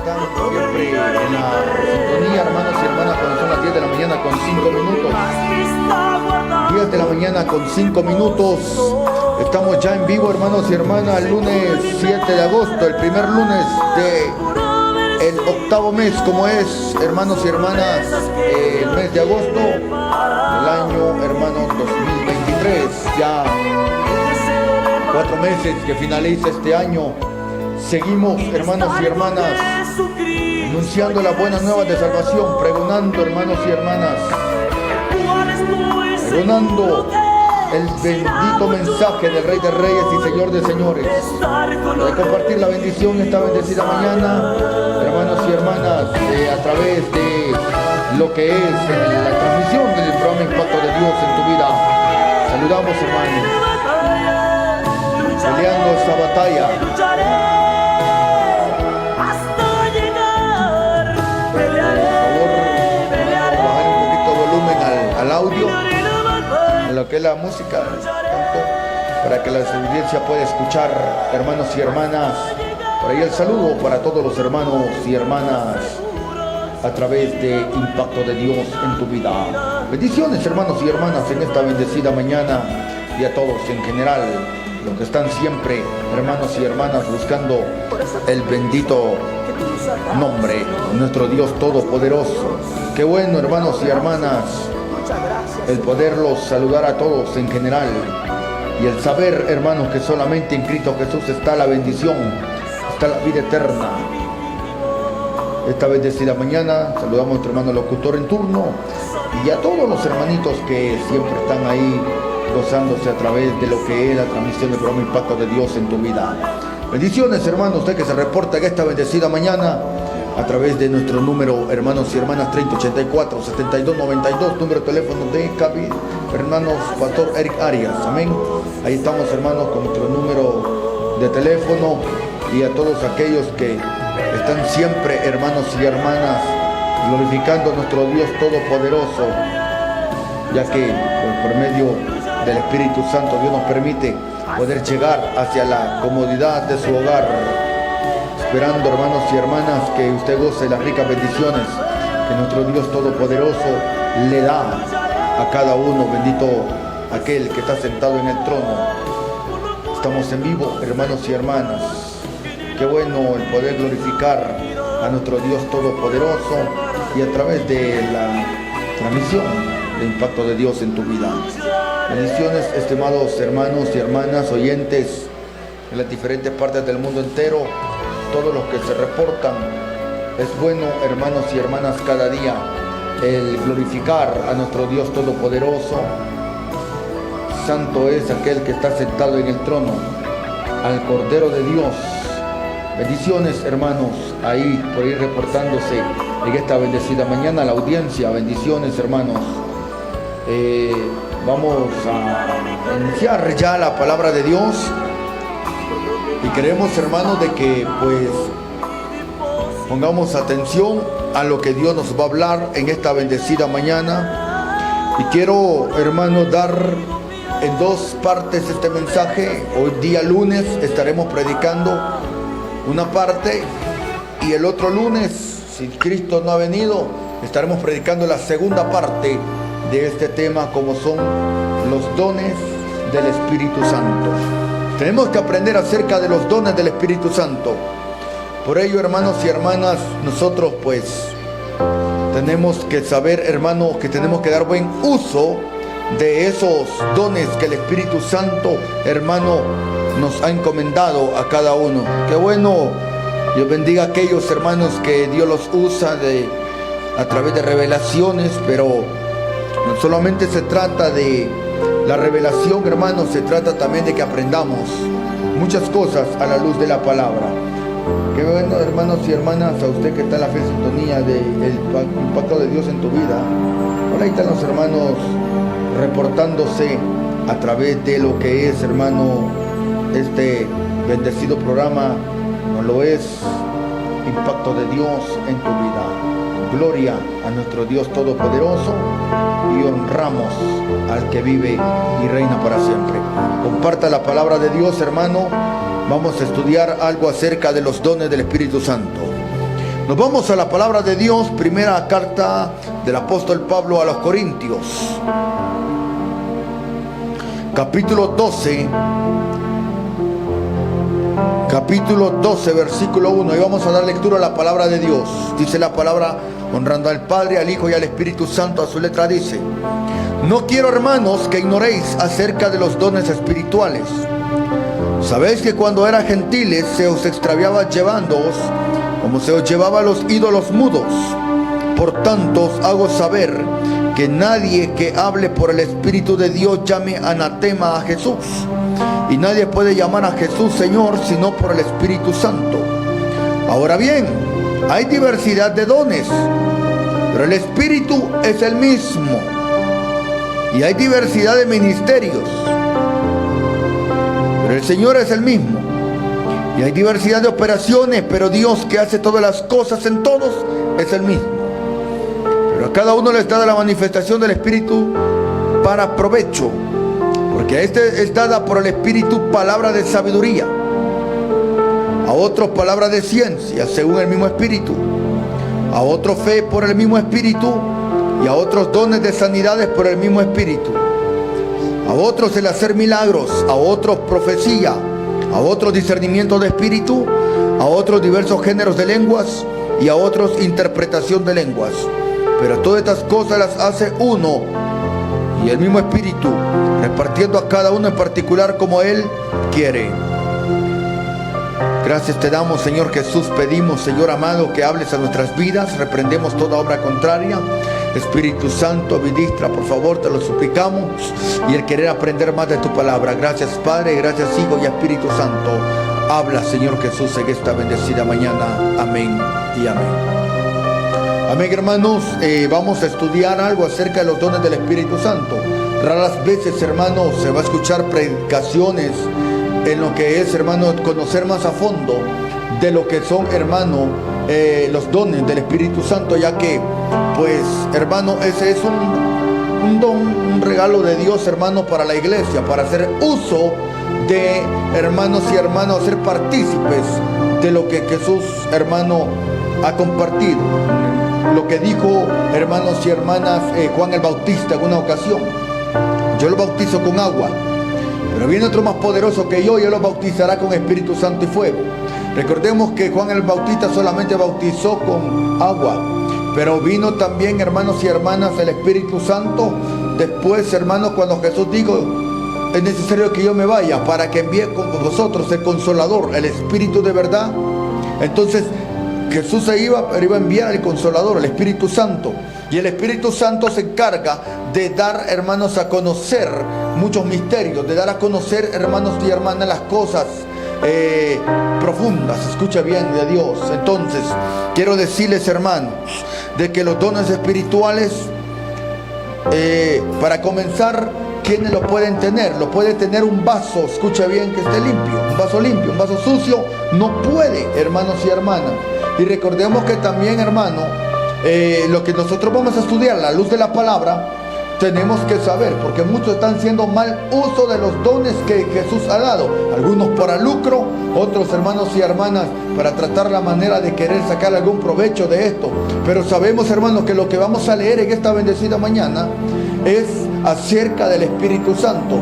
están siempre en la sintonía, hermanos y hermanas, cuando son las 10 de la mañana con 5 minutos. 10 de la mañana con 5 minutos. Estamos ya en vivo, hermanos y hermanas, el lunes 7 de agosto, el primer lunes de el octavo mes, como es, hermanos y hermanas, el mes de agosto del año, hermanos, 2023. Ya 4 meses que finaliza este año. Seguimos, hermanos y hermanas, anunciando las buenas nuevas de salvación, pregonando, hermanos y hermanas, pregonando el bendito mensaje del Rey de Reyes y Señor de Señores. Para compartir la bendición esta bendecida mañana, hermanos y hermanas, a través de lo que es la transmisión del programa Impacto de Dios en tu vida. Saludamos, hermanos, peleando esta batalla. Al audio, en lo que es la música, para que la audiencia pueda escuchar, hermanos y hermanas. Por ahí el saludo para todos los hermanos y hermanas a través de Impacto de Dios en tu vida. Bendiciones, hermanos y hermanas, en esta bendecida mañana, y a todos en general, los que están siempre, hermanos y hermanas, buscando el bendito nombre de nuestro Dios Todopoderoso. Qué bueno, hermanos y hermanas, el poderlos saludar a todos en general, y el saber, hermanos, que solamente en Cristo Jesús está la bendición, está la vida eterna. Esta bendecida mañana saludamos a nuestro hermano locutor en turno y a todos los hermanitos que siempre están ahí gozándose a través de lo que es la transmisión del programa Impacto de Dios en tu vida. Bendiciones, hermanos, usted que se reporta en esta bendecida mañana a través de nuestro número, hermanos y hermanas, 3084-7292, número de teléfono de Cabi, hermanos Pastor Eric Arias, amén. Ahí estamos, hermanos, con nuestro número de teléfono, y a todos aquellos que están siempre, hermanos y hermanas, glorificando a nuestro Dios Todopoderoso, ya que por medio del Espíritu Santo Dios nos permite poder llegar hacia la comodidad de su hogar, esperando, hermanos y hermanas, que usted goce las ricas bendiciones que nuestro Dios Todopoderoso le da a cada uno. Bendito aquel que está sentado en el trono. Estamos en vivo, hermanos y hermanas. Qué bueno el poder glorificar a nuestro Dios Todopoderoso, y a través de la transmisión de Impacto de Dios en tu vida. Bendiciones, estimados hermanos y hermanas oyentes en las diferentes partes del mundo entero, todos los que se reportan. Es bueno, hermanos y hermanas, cada día el glorificar a nuestro Dios Todopoderoso. Santo es aquel que está sentado en el trono, al Cordero de Dios. Bendiciones, hermanos, ahí por ir reportándose en esta bendecida mañana, la audiencia. Bendiciones, hermanos. Vamos a iniciar ya la palabra de Dios, y queremos, hermanos, de que pues pongamos atención a lo que Dios nos va a hablar en esta bendecida mañana. Y quiero, hermanos, dar en dos partes este mensaje. Hoy día lunes estaremos predicando una parte, y el otro lunes, si Cristo no ha venido, estaremos predicando la segunda parte de este tema, como son los dones del Espíritu Santo. Tenemos que aprender acerca de los dones del Espíritu Santo. Por ello, hermanos y hermanas, nosotros pues tenemos que saber, hermanos, que tenemos que dar buen uso de esos dones que el Espíritu Santo, hermano, nos ha encomendado a cada uno. Qué bueno. Dios bendiga a aquellos hermanos que Dios los usa a través de revelaciones, pero no solamente se trata de la revelación, hermanos, se trata también de que aprendamos muchas cosas a la luz de la palabra. Qué bueno, hermanos y hermanas, a usted que está en la fe sintonía del Impacto de Dios en tu vida. Por ahí están los hermanos reportándose a través de lo que es, hermano, este bendecido programa, como lo es Impacto de Dios en tu vida. Gloria a nuestro Dios Todopoderoso, y honramos al que vive y reina para siempre. Comparta la palabra de Dios, hermano. Vamos a estudiar algo acerca de los dones del Espíritu Santo. Nos vamos a la palabra de Dios, primera carta del apóstol Pablo a los Corintios, capítulo 12, versículo 1. Y vamos a dar lectura a la palabra de Dios. Dice la palabra, honrando al Padre, al Hijo y al Espíritu Santo. A su letra dice: no quiero, hermanos, que ignoréis acerca de los dones espirituales. Sabéis que cuando eran gentiles se os extraviaba llevándoos como se os llevaba a los ídolos mudos. Por tanto os hago saber que nadie que hable por el Espíritu de Dios llame anatema a Jesús. Y nadie puede llamar a Jesús Señor sino por el Espíritu Santo. Ahora bien, hay diversidad de dones, pero el Espíritu es el mismo. Y hay diversidad de ministerios, pero el Señor es el mismo. Y hay diversidad de operaciones, pero Dios, que hace todas las cosas en todos, es el mismo. Pero a cada uno le está dada la manifestación del Espíritu para provecho, porque a este es dada por el Espíritu palabra de sabiduría, a otros palabra de ciencia según el mismo Espíritu, a otros fe por el mismo Espíritu, y a otros dones de sanidades por el mismo Espíritu, a otros el hacer milagros, a otros profecía, a otros discernimiento de espíritu, a otros diversos géneros de lenguas y a otros interpretación de lenguas. Pero todas estas cosas las hace uno y el mismo Espíritu, repartiendo a cada uno en particular como Él quiere. Gracias te damos, Señor Jesús. Pedimos, Señor amado, que hables a nuestras vidas. Reprendemos toda obra contraria. Espíritu Santo, ministra, por favor, te lo suplicamos. Y el querer aprender más de tu palabra. Gracias, Padre, gracias, Hijo y Espíritu Santo. Habla, Señor Jesús, en esta bendecida mañana. Amén y amén. Amén, hermanos. Vamos a estudiar algo acerca de los dones del Espíritu Santo. Raras veces, hermanos, se va a escuchar predicaciones en lo que es, hermano, conocer más a fondo de lo que son, hermano, los dones del Espíritu Santo, ya que, pues, hermano, ese es un don, un regalo de Dios, hermano, para la iglesia, para hacer uso de, hermanos y hermanas, ser partícipes de lo que Jesús, hermano, ha compartido. Lo que dijo, hermanos y hermanas, Juan el Bautista en una ocasión: yo lo bautizo con agua, pero viene otro más poderoso que yo, y Él los bautizará con Espíritu Santo y fuego. Recordemos que Juan el Bautista solamente bautizó con agua, pero vino también, hermanos y hermanas, el Espíritu Santo. Después, hermanos, cuando Jesús dijo: es necesario que yo me vaya para que envíe con vosotros el Consolador, el Espíritu de verdad. Entonces Jesús se iba, pero iba a enviar el Consolador, el Espíritu Santo. Y el Espíritu Santo se encarga de dar, hermanos, a conocer muchos misterios, de dar a conocer, hermanos y hermanas, las cosas profundas, escucha bien, de Dios. Entonces, quiero decirles, hermanos, de que los dones espirituales, para comenzar, ¿quiénes lo pueden tener? Lo puede tener un vaso, escucha bien, que esté limpio, un vaso limpio. Un vaso sucio no puede, hermanos y hermanas. Y recordemos que también, hermano, lo que nosotros vamos a estudiar, la luz de la palabra, tenemos que saber, porque muchos están haciendo mal uso de los dones que Jesús ha dado. Algunos para lucro, otros, hermanos y hermanas, para tratar la manera de querer sacar algún provecho de esto. Pero sabemos, hermanos, que lo que vamos a leer en esta bendecida mañana es acerca del Espíritu Santo.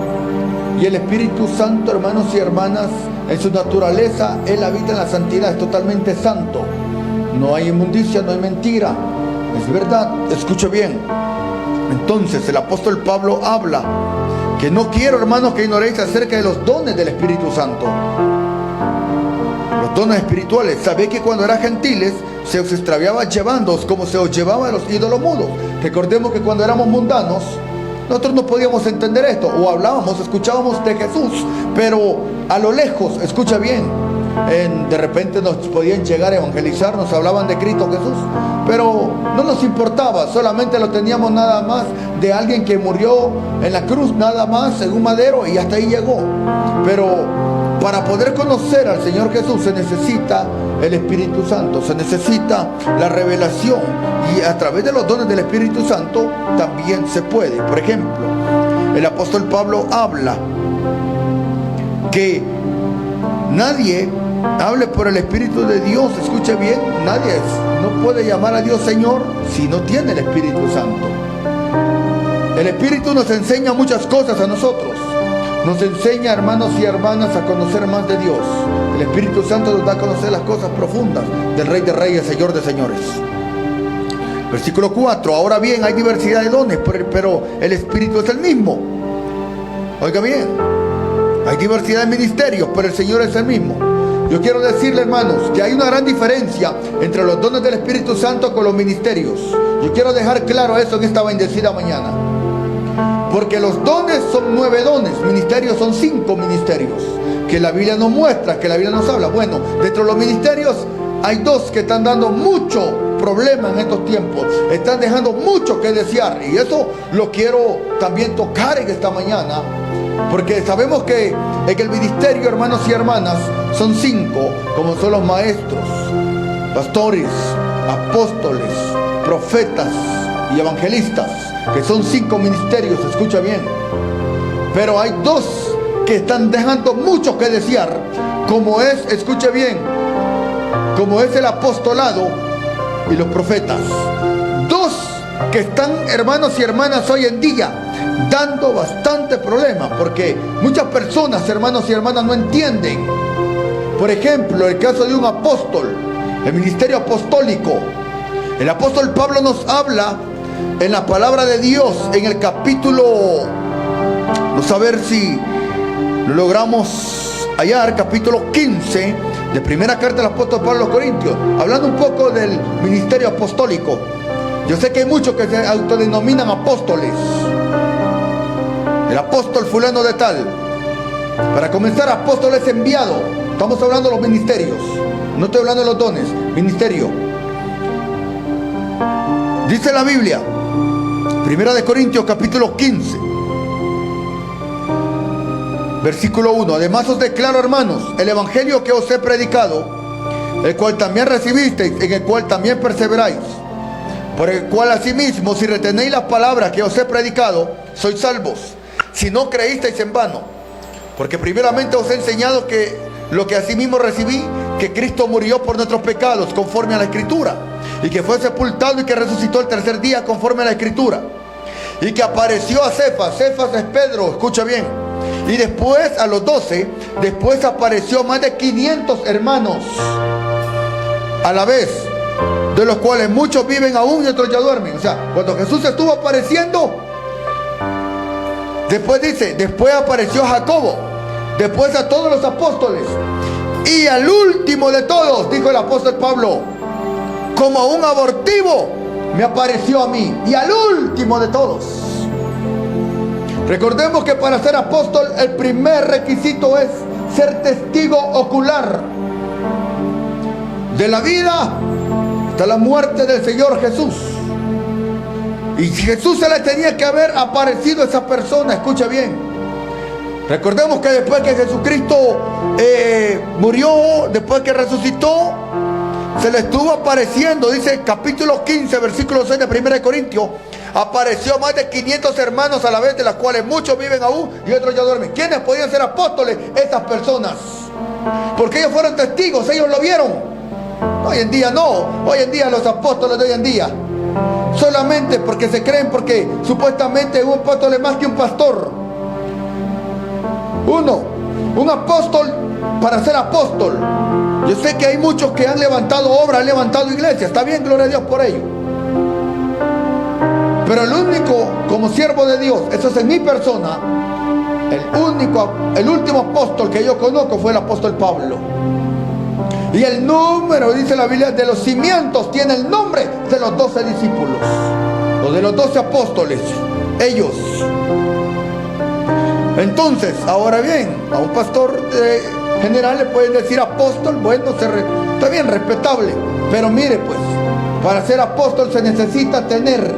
Y el Espíritu Santo, hermanos y hermanas, en su naturaleza, Él habita en la santidad, es totalmente santo. No hay inmundicia, no hay mentira, es verdad. Escuche bien. Entonces el apóstol Pablo habla que no quiero, hermanos, que ignoréis acerca de los dones del Espíritu Santo. Los dones espirituales. Sabéis que cuando eran gentiles se os extraviaba llevándoos como se os llevaba a los ídolos mudos. Recordemos que cuando éramos mundanos, nosotros no podíamos entender esto, o hablábamos, escuchábamos de Jesús, pero a lo lejos, escucha bien, de repente nos podían llegar a evangelizar, nos hablaban de Cristo Jesús, pero no nos importaba, solamente lo teníamos nada más de alguien que murió en la cruz, nada más, en un madero, y hasta ahí llegó. Pero para poder conocer al Señor Jesús se necesita el Espíritu Santo, se necesita la revelación, y a través de los dones del Espíritu Santo también se puede. Por ejemplo, el apóstol Pablo habla que nadie hable por el Espíritu de Dios. Escuche bien, nadie no puede llamar a Dios Señor si no tiene el Espíritu Santo. El Espíritu nos enseña muchas cosas a nosotros. Nos enseña, hermanos y hermanas, a conocer más de Dios. El Espíritu Santo nos da a conocer las cosas profundas del Rey de Reyes, Señor de Señores. Versículo 4. Ahora bien, hay diversidad de dones, pero el Espíritu es el mismo. Oiga bien, hay diversidad de ministerios, pero el Señor es el mismo. Yo quiero decirle, hermanos, que hay una gran diferencia entre los dones del Espíritu Santo con los ministerios. Yo quiero dejar claro eso en esta bendecida mañana. Porque los dones son 9 dones, ministerios son 5 ministerios, que la Biblia nos muestra, que la Biblia nos habla. Bueno, dentro de los ministerios hay 2 que están dando mucho problema en estos tiempos, están dejando mucho que desear, y eso lo quiero también tocar en esta mañana, porque sabemos que en el ministerio, hermanos y hermanas, son 5, como son los maestros, pastores, apóstoles, profetas y evangelistas, que son 5 ministerios. Escucha bien, pero hay 2 que están dejando mucho que desear, como es, escuche bien, como es el apostolado y los profetas. 2 que están, hermanos y hermanas, hoy en día dando bastante problema, porque muchas personas, hermanos y hermanas, no entienden. Por ejemplo, el caso de un apóstol, el ministerio apostólico. El apóstol Pablo nos habla en la palabra de Dios, en el capítulo, vamos a ver si lo logramos hallar, capítulo 15 de primera carta del apóstol Pablo a los Corintios, hablando un poco del ministerio apostólico. Yo sé que hay muchos que se autodenominan apóstoles. El apóstol fulano de tal. Para comenzar, apóstol es enviado. Estamos hablando de los ministerios, no estoy hablando de los dones. Ministerio. Dice la Biblia, primera de Corintios capítulo 15, versículo 1. Además os declaro, hermanos, el evangelio que os he predicado, el cual también recibisteis, en el cual también perseveráis, por el cual asimismo, si retenéis las palabras que os he predicado, sois salvos, si no creísteis en vano. Porque primeramente os he enseñado que lo que asimismo recibí, que Cristo murió por nuestros pecados, conforme a la Escritura, y que fue sepultado y que resucitó el tercer día, conforme a la Escritura, y que apareció a Cefas. Cefas es Pedro, escucha bien. Y después a los 12, después apareció más de 500 hermanos a la vez, de los cuales muchos viven aún y otros ya duermen. O sea, cuando Jesús estuvo apareciendo, después dice, después apareció a Jacobo, después a todos los apóstoles, y al último de todos, dijo el apóstol Pablo, como a un abortivo me apareció a mí, y al último de todos. Recordemos que para ser apóstol el primer requisito es ser testigo ocular de la vida hasta la muerte del Señor Jesús. Y Jesús se le tenía que haber aparecido a esa persona. Escucha bien. Recordemos que después que Jesucristo murió, después que resucitó, se le estuvo apareciendo. Dice capítulo 15, versículo 6 de 1 de Corintios. Apareció más de 500 hermanos a la vez, de las cuales muchos viven aún y otros ya duermen. ¿Quiénes podían ser apóstoles? Estas personas. Porque ellos fueron testigos, ellos lo vieron. Hoy en día no. Hoy en día los apóstoles de hoy en día solamente porque se creen, porque supuestamente un apóstol es más que un pastor. Un apóstol, para ser apóstol, yo sé que hay muchos que han levantado obras, han levantado iglesias, está bien, gloria a Dios por ello, pero el único, como siervo de Dios, eso es en mi persona, el último apóstol que yo conozco fue el apóstol Pablo. Y el número, dice la Biblia, de los cimientos tiene el nombre de los 12 discípulos, o de los 12 apóstoles, ellos. Entonces, ahora bien, a un pastor general le pueden decir apóstol. Bueno, está bien, respetable, pero mire pues, para ser apóstol se necesita tener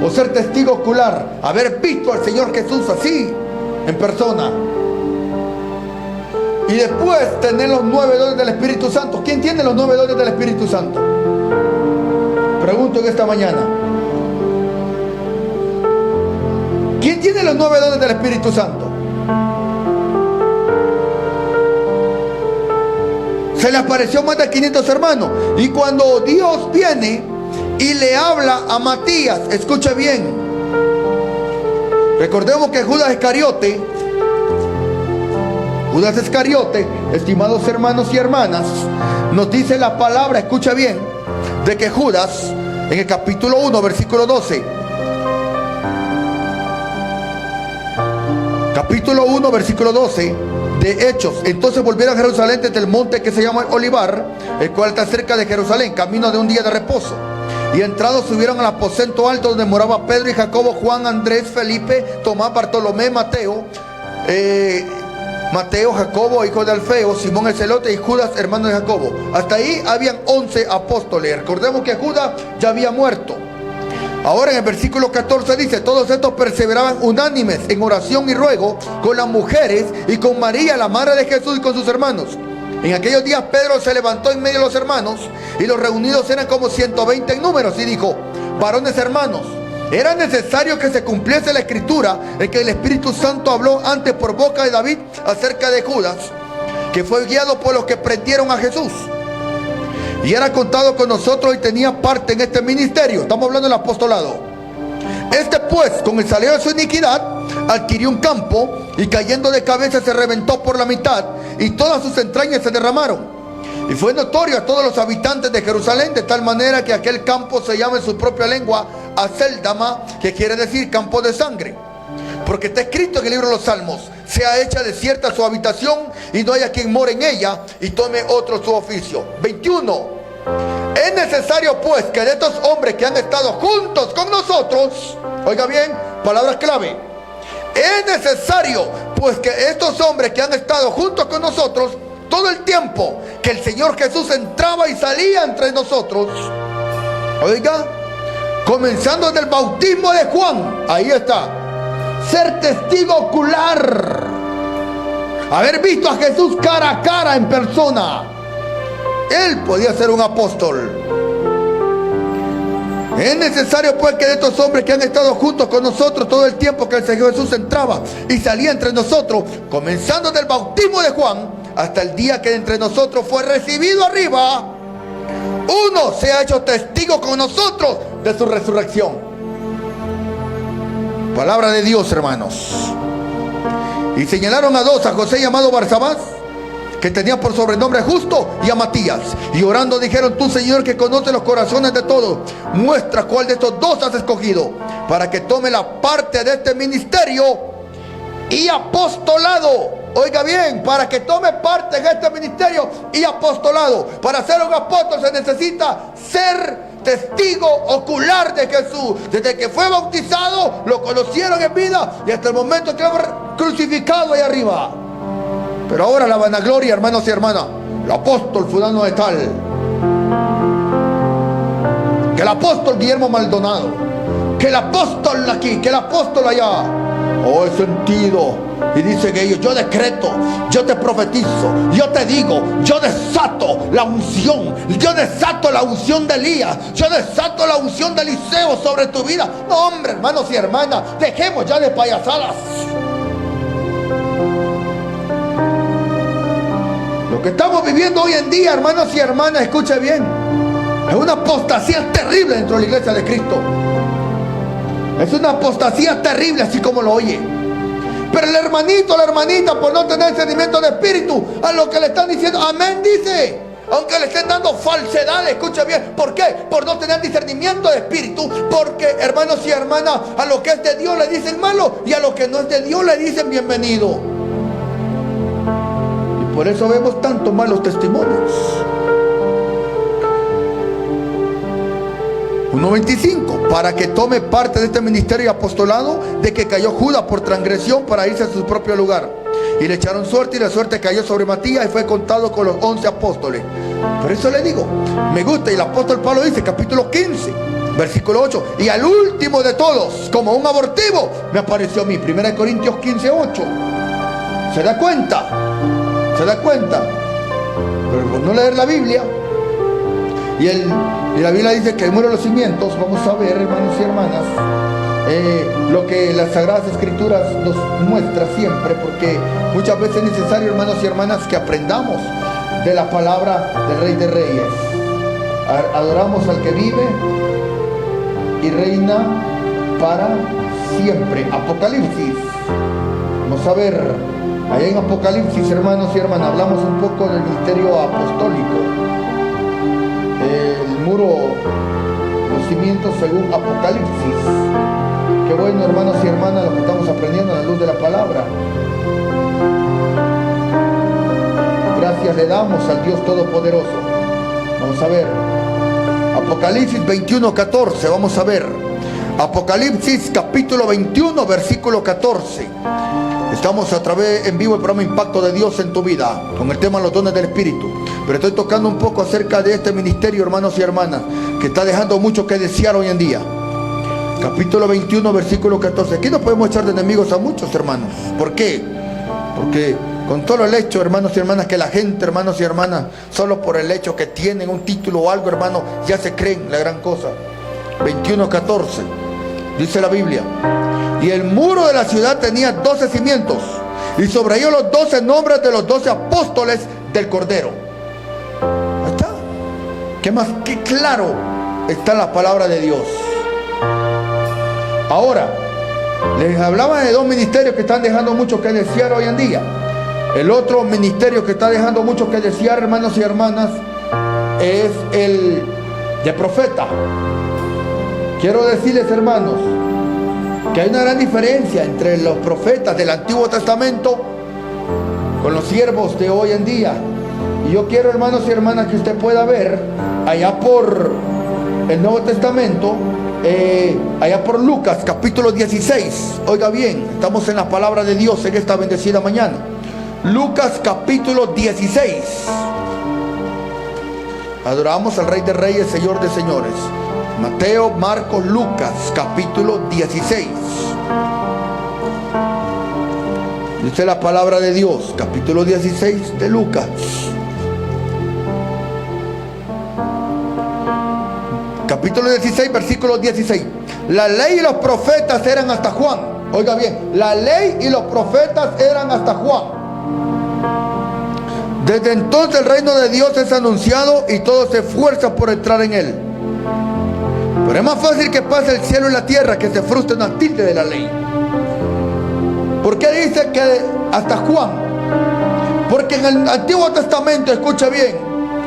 o ser testigo ocular, haber visto al Señor Jesús así, en persona. Y después tener los 9 dones del Espíritu Santo. ¿Quién tiene los 9 dones del Espíritu Santo? Pregunto en esta mañana. ¿Quién tiene los 9 dones del Espíritu Santo? Se le apareció más de 500 hermanos. Y cuando Dios viene y le habla a Matías, escuche bien. Recordemos que Judas Iscariote, estimados hermanos y hermanas, nos dice la palabra, escucha bien, de que Judas, en el capítulo 1, versículo 12, capítulo 1, versículo 12 de Hechos: entonces volvieron a Jerusalén desde el monte que se llama Olivar, el cual está cerca de Jerusalén, camino de un día de reposo. Y entrados subieron al aposento alto donde moraba Pedro y Jacobo, Juan, Andrés, Felipe, Tomás, Bartolomé, Mateo, Jacobo, hijo de Alfeo, Simón el celote y Judas, hermano de Jacobo. Hasta ahí habían 11 apóstoles. Recordemos que Judas ya había muerto. Ahora en el versículo 14 dice: todos estos perseveraban unánimes en oración y ruego con las mujeres y con María, la madre de Jesús, y con sus hermanos. En aquellos días Pedro se levantó en medio de los hermanos, y los reunidos eran como 120 en números, y dijo: varones hermanos, era necesario que se cumpliese la escritura en que el Espíritu Santo habló antes por boca de David acerca de Judas, que fue guiado por los que prendieron a Jesús, y era contado con nosotros y tenía parte en este ministerio. Estamos hablando del apostolado. Este pues, con el salero de su iniquidad, adquirió un campo, y cayendo de cabeza se reventó por la mitad, y todas sus entrañas se derramaron. Y fue notorio a todos los habitantes de Jerusalén, de tal manera que aquel campo se llama en su propia lengua Aceldama, que quiere decir campo de sangre. Porque está escrito en el libro de los Salmos: sea hecha desierta su habitación, y no haya quien more en ella, y tome otro su oficio. 21. Es necesario pues que de estos hombres que han estado juntos con nosotros, oiga bien, palabras clave, es necesario pues que estos hombres que han estado juntos con nosotros todo el tiempo que el Señor Jesús entraba y salía entre nosotros, oiga, comenzando desde el bautismo de Juan, ahí está, ser testigo ocular, haber visto a Jesús cara a cara en persona. Él podía ser un apóstol. Es necesario pues que de estos hombres que han estado juntos con nosotros todo el tiempo que el Señor Jesús entraba y salía entre nosotros, comenzando del bautismo de Juan hasta el día que entre nosotros fue recibido arriba, uno se ha hecho testigo con nosotros de su resurrección. Palabra de Dios, hermanos. Y señalaron a dos: a José llamado Barsabás, que tenía por sobrenombre Justo, y a Matías. Y orando dijeron: tú, Señor, que conoces los corazones de todos, muestra cuál de estos dos has escogido para que tome la parte de este ministerio y apostolado. Oiga bien, para que tome parte en este ministerio y apostolado. Para ser un apóstol se necesita ser testigo ocular de Jesús. Desde que fue bautizado, lo conocieron en vida, y hasta el momento que fue crucificado ahí arriba. Pero ahora la vanagloria, hermanos y hermanas: el apóstol fulano de tal, que el apóstol Guillermo Maldonado, que el apóstol aquí, que el apóstol allá. Oh, he sentido, y dicen ellos: yo decreto, yo te profetizo, yo te digo, yo desato la unción, yo desato la unción de Elías, yo desato la unción de Eliseo sobre tu vida. No, hombre, hermanos y hermanas, dejemos ya de payasadas. Lo que estamos viviendo hoy en día, hermanos y hermanas, escuche bien, es una apostasía terrible dentro de la iglesia de Cristo. Es una apostasía terrible, así como lo oye. Pero el hermanito, la hermanita, por no tener discernimiento de espíritu, a lo que le están diciendo amén, dice, aunque le estén dando falsedad, escuche bien. ¿Por qué? Por no tener discernimiento de espíritu. Porque, hermanos y hermanas, a lo que es de Dios le dicen malo, y a lo que no es de Dios le dicen bienvenido. Por eso vemos tantos malos testimonios. 1:25, para que tome parte de este ministerio y apostolado, de que cayó Judas por transgresión para irse a su propio lugar. Y le echaron suerte, y la suerte cayó sobre Matías, y fue contado con los 11 apóstoles. Por eso le digo, me gusta, y el apóstol Pablo dice, capítulo 15, versículo 8, y al último de todos, como un abortivo, me apareció a mí. 1 Corintios 15:8. ¿Se da cuenta? ¿Se da cuenta? Pero por no leer la Biblia, y la Biblia dice que mueren los cimientos. Vamos a ver, hermanos y hermanas, lo que las Sagradas Escrituras nos muestra siempre, porque muchas veces es necesario, hermanos y hermanas, que aprendamos de la palabra del Rey de Reyes. Adoramos al que vive y reina para siempre. Apocalipsis. Vamos a ver, allá en Apocalipsis, hermanos y hermanas, hablamos un poco del ministerio apostólico. El muro, los cimientos según Apocalipsis. Qué bueno, hermanos y hermanas, lo que estamos aprendiendo a la luz de la palabra. Gracias le damos al Dios Todopoderoso. Vamos a ver. Apocalipsis 21:14. Vamos a ver. Apocalipsis capítulo 21, versículo 14. Estamos a través en vivo el programa Impacto de Dios en tu vida, con el tema los dones del Espíritu. Pero estoy tocando un poco acerca de este ministerio, hermanos y hermanas, que está dejando mucho que desear hoy en día. Capítulo 21, versículo 14. Aquí no podemos echar de enemigos a muchos, hermanos. ¿Por qué? Porque con todo el hecho, hermanos y hermanas, que la gente, hermanos y hermanas, solo por el hecho que tienen un título o algo, hermanos, ya se creen la gran cosa. 21:14. Dice la Biblia: y el muro de la ciudad tenía 12 cimientos, y sobre ellos los 12 nombres de los 12 apóstoles del Cordero. Ahí está. ¿Qué más? Qué claro está la palabra de Dios. Ahora, les hablaba de dos ministerios que están dejando mucho que desear hoy en día. El otro ministerio que está dejando mucho que desear, hermanos y hermanas, es el de profeta. Quiero decirles, hermanos, que hay una gran diferencia entre los profetas del Antiguo Testamento con los siervos de hoy en día. Y yo quiero, hermanos y hermanas, que usted pueda ver allá por el Nuevo Testamento, allá por Lucas capítulo 16. Oiga bien, estamos en la palabra de Dios en esta bendecida mañana. Lucas capítulo 16. Adoramos al Rey de Reyes, Señor de Señores. Mateo, Marcos, Lucas capítulo 16. Dice la palabra de Dios, capítulo 16 de Lucas. Capítulo 16, versículo 16. La ley y los profetas eran hasta Juan. Oiga bien, la ley y los profetas eran hasta Juan. Desde entonces el reino de Dios es anunciado y todos se esfuerzan por entrar en él. Pero es más fácil que pase el cielo y la tierra que se frustre una tilde de la ley. ¿Por qué dice que hasta Juan? Porque en el Antiguo Testamento, escucha bien,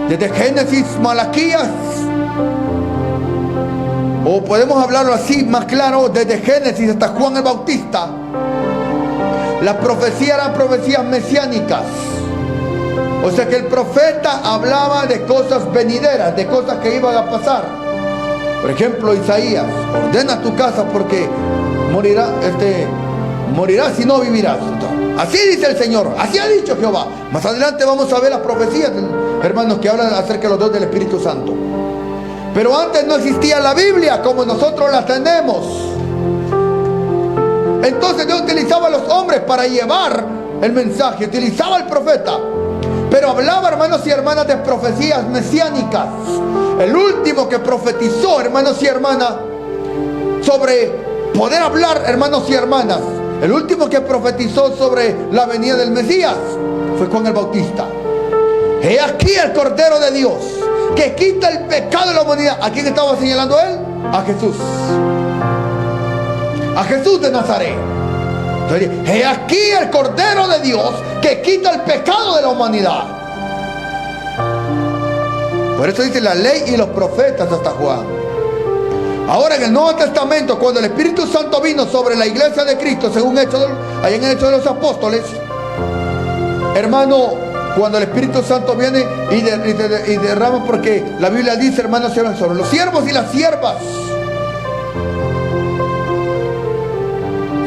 desde Génesis, Malaquías, o podemos hablarlo así más claro, desde Génesis hasta Juan el Bautista, las profecías eran profecías mesiánicas. O sea que el profeta hablaba de cosas venideras, de cosas que iban a pasar. Por ejemplo, Isaías: ordena tu casa porque morirás y no vivirás. Así dice el Señor, así ha dicho Jehová. Más adelante vamos a ver las profecías, hermanos, que hablan acerca de los dones del Espíritu Santo. Pero antes no existía la Biblia como nosotros la tenemos. Entonces Dios utilizaba a los hombres para llevar el mensaje, utilizaba al profeta. Pero hablaba, hermanos y hermanas, de profecías mesiánicas. El último que profetizó, hermanos y hermanas, sobre poder hablar, hermanos y hermanas, el último que profetizó sobre la venida del Mesías fue Juan el Bautista. He aquí el Cordero de Dios que quita el pecado de la humanidad. ¿A quién estaba señalando él? A Jesús. A Jesús de Nazaret. Entonces, he aquí el Cordero de Dios que quita el pecado de la humanidad. Por eso dice la ley y los profetas hasta Juan. Ahora en el Nuevo Testamento, cuando el Espíritu Santo vino sobre la iglesia de Cristo, según ahí en el Hecho de los Apóstoles, hermano, cuando el Espíritu Santo viene y derrama, porque la Biblia dice, hermanos, sobre los siervos y las siervas,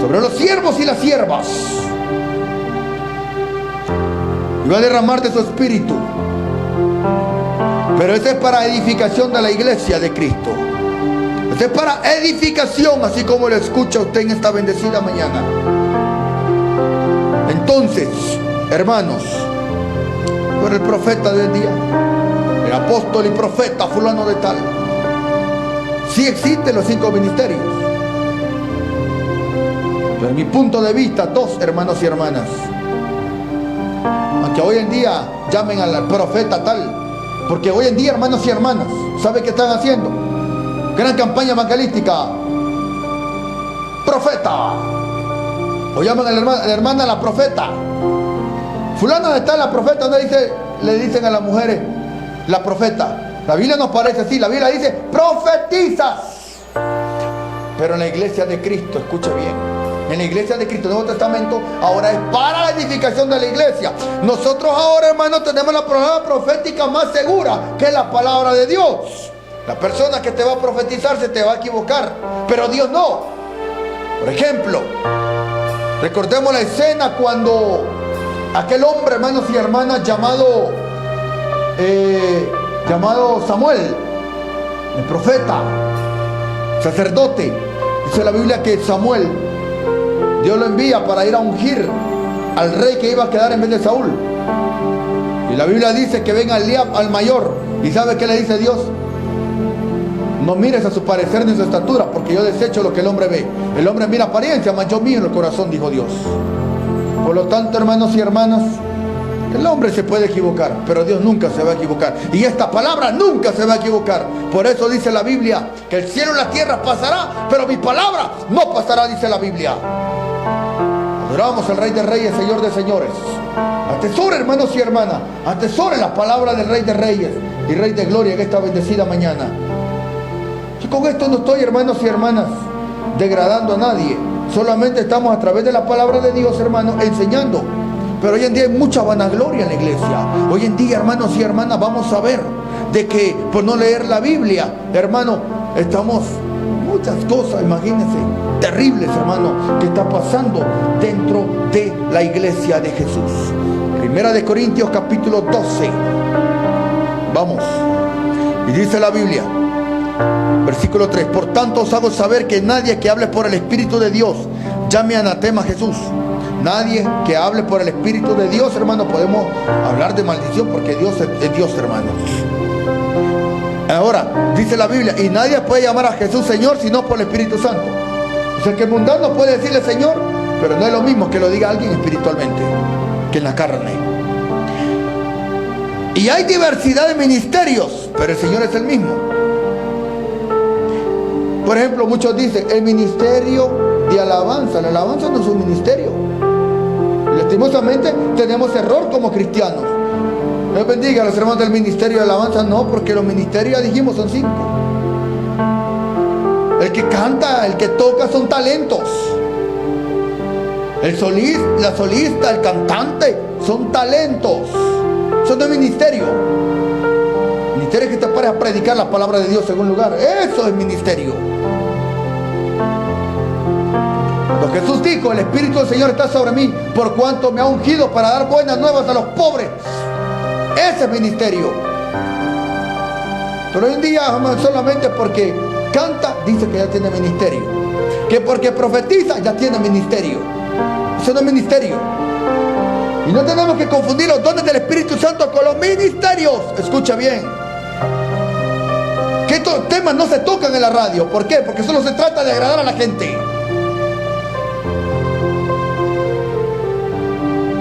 sobre los siervos y las siervas, y va a derramar de su Espíritu. Pero eso es para edificación de la iglesia de Cristo. Eso es para edificación, así como lo escucha usted en esta bendecida mañana. Entonces, hermanos, por el profeta del día, el apóstol y profeta fulano de tal, sí existen los 5 ministerios. Pero en mi punto de vista, 2, hermanos y hermanas. que hoy en día llamen al profeta tal, porque hoy en día, hermanos y hermanas, ¿sabe qué están haciendo? Gran campaña evangelística, profeta, o llaman a la hermana la profeta. Fulana está la profeta, ¿no? Le dicen a las mujeres la profeta. La Biblia nos parece así, la Biblia dice profetizas. Pero en la iglesia de Cristo, escuche bien, en la iglesia de Cristo, el Nuevo Testamento ahora es para la edificación de la iglesia. Nosotros ahora, hermanos, tenemos la palabra profética más segura, que es la palabra de Dios. La persona que te va a profetizar se te va a equivocar, pero Dios no. Por ejemplo, recordemos la escena cuando aquel hombre, hermanos y hermanas, llamado Samuel, el profeta, sacerdote, dice la Biblia que Samuel, Dios lo envía para ir a ungir al rey que iba a quedar en vez de Saúl. Y la Biblia dice que venga Eliab al mayor. ¿Y sabe qué le dice Dios? No mires a su parecer ni su estatura, porque yo desecho lo que el hombre ve. El hombre mira apariencia, mas yo miro el corazón, dijo Dios. Por lo tanto, hermanos y hermanas, el hombre se puede equivocar, pero Dios nunca se va a equivocar. Y esta palabra nunca se va a equivocar. Por eso dice la Biblia que el cielo y la tierra pasará, pero mi palabra no pasará, dice la Biblia. Adoramos al Rey de Reyes, Señor de Señores. Atesore, hermanos y hermanas, atesore la palabra del Rey de Reyes y Rey de Gloria en esta bendecida mañana. Y con esto no estoy, hermanos y hermanas, degradando a nadie. Solamente estamos a través de la palabra de Dios, hermanos, enseñando. Pero hoy en día hay mucha vanagloria en la iglesia. Hoy en día, hermanos y hermanas, vamos a ver de que por no leer la Biblia, hermano, estamos muchas cosas, imagínense, terribles, hermano, que está pasando dentro de la iglesia de Jesús. Primera de Corintios capítulo 12. Vamos. Y dice la Biblia, versículo 3: por tanto os hago saber que nadie que hable por el Espíritu de Dios llame anatema a Jesús. Nadie que hable por el Espíritu de Dios, hermano, podemos hablar de maldición, porque Dios es Dios, hermano. Ahora, dice la Biblia, y nadie puede llamar a Jesús Señor sino por el Espíritu Santo. O sea, que el mundano puede decirle Señor, pero no es lo mismo que lo diga alguien espiritualmente que en la carne. Y hay diversidad de ministerios, pero el Señor es el mismo. Por ejemplo, muchos dicen el ministerio de alabanza. La alabanza no es un ministerio. Lastimosamente tenemos error como cristianos. Dios bendiga a los hermanos del ministerio de alabanza. No, porque los ministerios, ya dijimos, son 5. El que canta, el que toca son talentos. El solista, la solista, el cantante son talentos. Eso no es ministerio. Ministerio es que te pares a predicar la palabra de Dios en un lugar. Eso es ministerio. Lo que Jesús dijo, el Espíritu del Señor está sobre mí, por cuanto me ha ungido para dar buenas nuevas a los pobres. Ese es ministerio. Pero hoy en día solamente porque canta, dice que ya tiene ministerio. Que porque profetiza, ya tiene ministerio. Eso no es ministerio. Y no tenemos que confundir los dones del Espíritu Santo con los ministerios. Escucha bien. Que estos temas no se tocan en la radio. ¿Por qué? Porque solo se trata de agradar a la gente.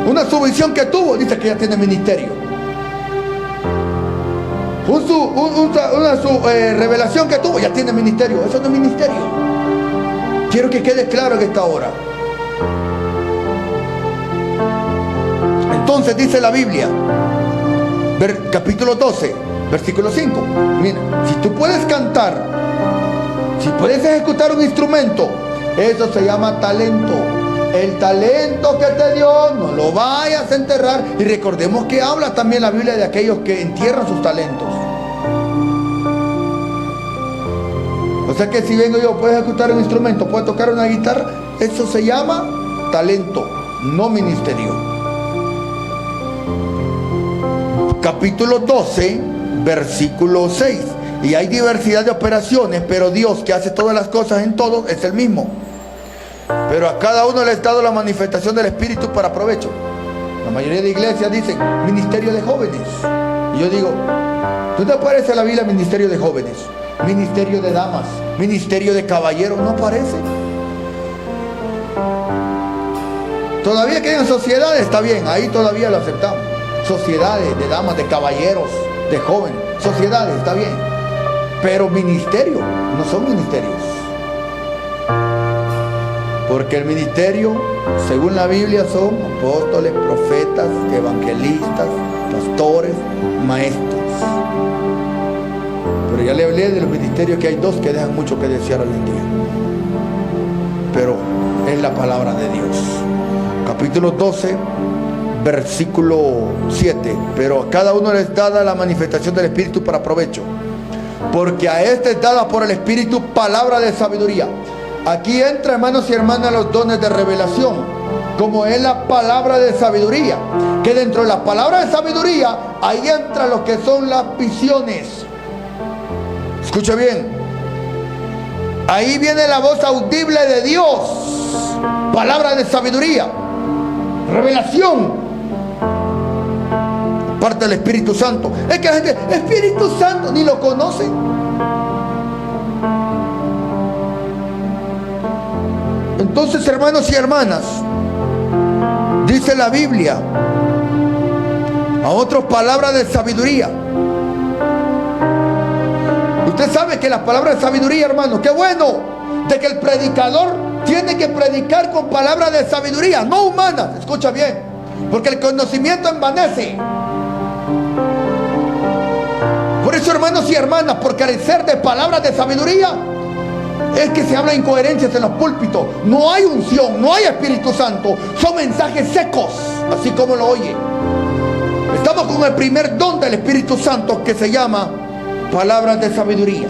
Una subvisión que tuvo, dice que ya tiene ministerio. Una revelación que tuvo, ya tiene ministerio. Eso no es ministerio. Quiero que quede claro en esta hora. Entonces dice la Biblia, capítulo 12, versículo 5. Mira, si tú puedes cantar, si puedes ejecutar un instrumento, eso se llama talento. El talento que te dio, no lo vayas a enterrar. Y recordemos que habla también la Biblia de aquellos que entierran sus talentos. O sea que si vengo yo, puedo ejecutar un instrumento, puedo tocar una guitarra, eso se llama talento, no ministerio. Capítulo 12, versículo 6. Y hay diversidad de operaciones, pero Dios, que hace todas las cosas en todos, es el mismo. Pero a cada uno le ha dado la manifestación del Espíritu para provecho. La mayoría de iglesias dicen ministerio de jóvenes. Y yo digo, ¿tú te aparece en la Biblia ministerio de jóvenes? Ministerio de damas, ministerio de caballeros, ¿no aparece? Todavía que en sociedad está bien, ahí todavía lo aceptamos. sociedades de damas, de caballeros, de jóvenes, sociedades, está bien, pero ministerio, no son ministerios. Porque el ministerio, según la Biblia, son apóstoles, profetas, evangelistas, pastores, maestros. Pero ya le hablé de los ministerios, que hay dos que dejan mucho que desear hoy en día. Pero es la palabra de Dios. Capítulo 12, versículo 7. Pero a cada uno les dada la manifestación del Espíritu para provecho. Porque a este es dada por el Espíritu palabra de sabiduría. Aquí entra, hermanos y hermanas, los dones de revelación, como es la palabra de sabiduría. Que dentro de la palabra de sabiduría, ahí entra lo que son las visiones. Escuche bien. Ahí viene la voz audible de Dios. Palabra de sabiduría. Revelación. Parte del Espíritu Santo. Es que la gente, Espíritu Santo, ni lo conocen. Entonces, hermanos y hermanas, dice la Biblia, a otras palabras de sabiduría. Usted sabe que las palabras de sabiduría, hermano, qué bueno, de que el predicador tiene que predicar con palabras de sabiduría, no humanas, escucha bien, porque el conocimiento envanece. Por eso, hermanos y hermanas, por carecer de palabras de sabiduría, es que se habla incoherencias en los púlpitos. No hay unción, no hay Espíritu Santo. Son mensajes secos, así como lo oye. Estamos con el primer don del Espíritu Santo, que se llama palabras de sabiduría.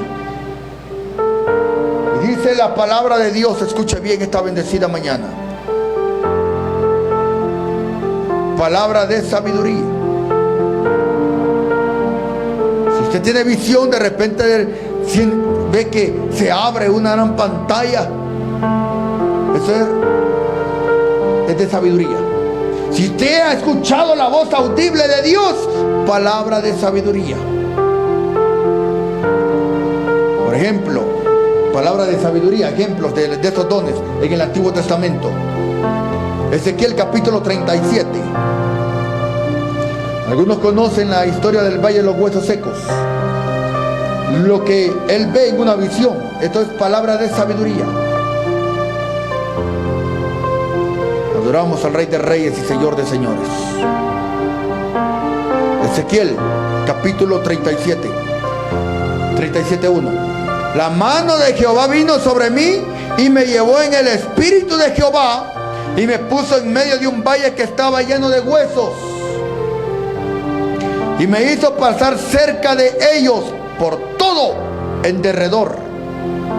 Y dice la palabra de Dios, escuche bien esta bendecida mañana. Palabra de sabiduría. Si usted tiene visión, de repente ve que se abre una gran pantalla, eso es de sabiduría. Si usted ha escuchado la voz audible de Dios, palabra de sabiduría. Por ejemplo, palabra de sabiduría, ejemplos de estos dones en el Antiguo Testamento. Ezequiel capítulo 37. Algunos conocen la historia del Valle de los Huesos Secos. Lo que él ve en una visión, esto es palabra de sabiduría. Adoramos al Rey de Reyes y Señor de Señores. Ezequiel capítulo 37, 37:1. La mano de Jehová vino sobre mí y me llevó en el espíritu de Jehová y me puso en medio de un valle que estaba lleno de huesos y me hizo pasar cerca de ellos por todo en derredor.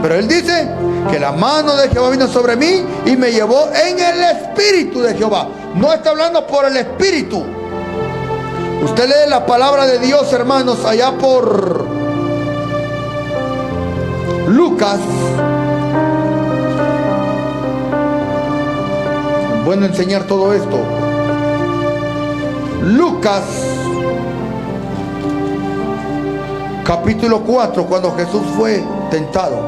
Pero él dice que la mano de Jehová vino sobre mí y me llevó en el espíritu de Jehová. No está hablando por el espíritu. Usted lee la palabra de Dios, hermanos, allá por Lucas. Bueno enseñar todo esto. Lucas capítulo 4, cuando Jesús fue tentado.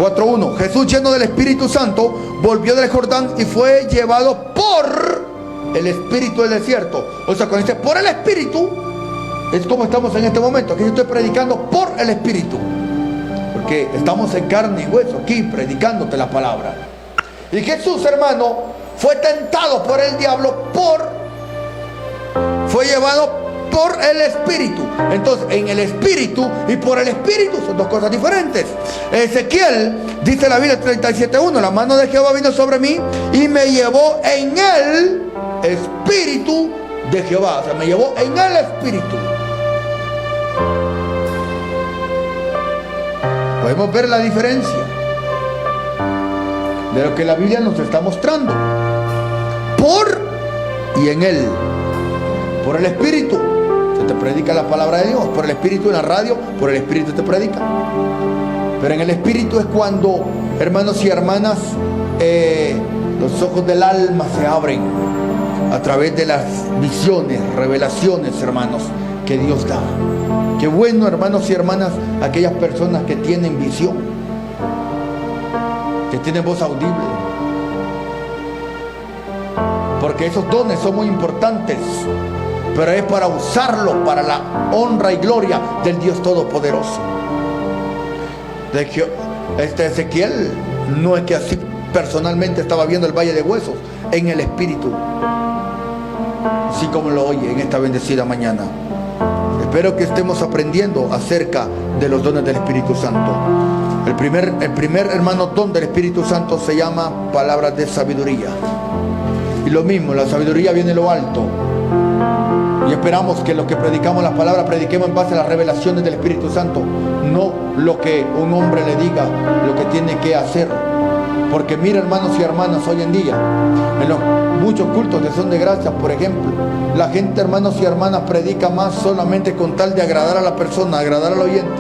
4:1. Jesús, lleno del Espíritu Santo, volvió del Jordán y fue llevado por el Espíritu del desierto. O sea, cuando dice por el Espíritu, es como estamos en este momento. Aquí yo estoy predicando por el Espíritu, porque estamos en carne y hueso aquí predicándote la palabra. Y Jesús, hermano, fue tentado por el diablo, fue llevado por el Espíritu. Entonces, en el Espíritu y por el Espíritu son dos cosas diferentes. Ezequiel, dice la Biblia 37:1, la mano de Jehová vino sobre mí y me llevó en el Espíritu de Jehová. O sea, me llevó en el Espíritu. Podemos ver la diferencia de lo que la Biblia nos está mostrando. Por y en él. Por el Espíritu se te predica la palabra de Dios. Por el Espíritu en la radio, por el Espíritu te predica. Pero en el Espíritu es cuando, hermanos y hermanas, los ojos del alma se abren a través de las visiones, revelaciones, hermanos, que Dios da. Qué bueno, hermanos y hermanas, aquellas personas que tienen visión, que tienen voz audible, porque esos dones son muy importantes. pero es para usarlo para la honra y gloria del Dios Todopoderoso. De que Ezequiel no es que así personalmente estaba viendo el valle de huesos, en el espíritu, así como lo oye en esta bendecida mañana. Espero que estemos aprendiendo acerca de los dones del Espíritu Santo. El primer hermano don del Espíritu Santo se llama palabras de sabiduría. Y lo mismo, la sabiduría viene de lo alto. Y esperamos que los que predicamos las palabras prediquemos en base a las revelaciones del Espíritu Santo, no lo que un hombre le diga, lo que tiene que hacer. Porque mira, hermanos y hermanas, hoy en día, en los muchos cultos de Acción de Gracias, por ejemplo, la gente, hermanos y hermanas, predica más solamente con tal de agradar a la persona, agradar al oyente.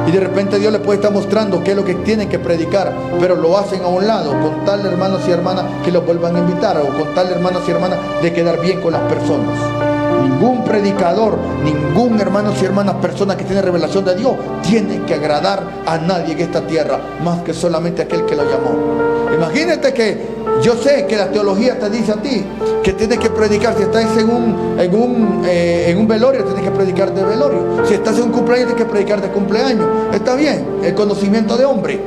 Y de repente Dios le puede estar mostrando qué es lo que tienen que predicar, pero lo hacen a un lado, con tal, hermanos y hermanas, que los vuelvan a invitar, o con tal, hermanos y hermanas, de quedar bien con las personas. Ningún predicador, ningún, hermanos y hermanas, persona que tiene revelación de Dios tiene que agradar a nadie en esta tierra, más que solamente aquel que lo llamó. Imagínate que yo sé que la teología te dice a ti que tienes que predicar. Si estás en un velorio, tienes que predicar de velorio. Si estás en un cumpleaños, tienes que predicar de cumpleaños. Está bien, el conocimiento de hombre.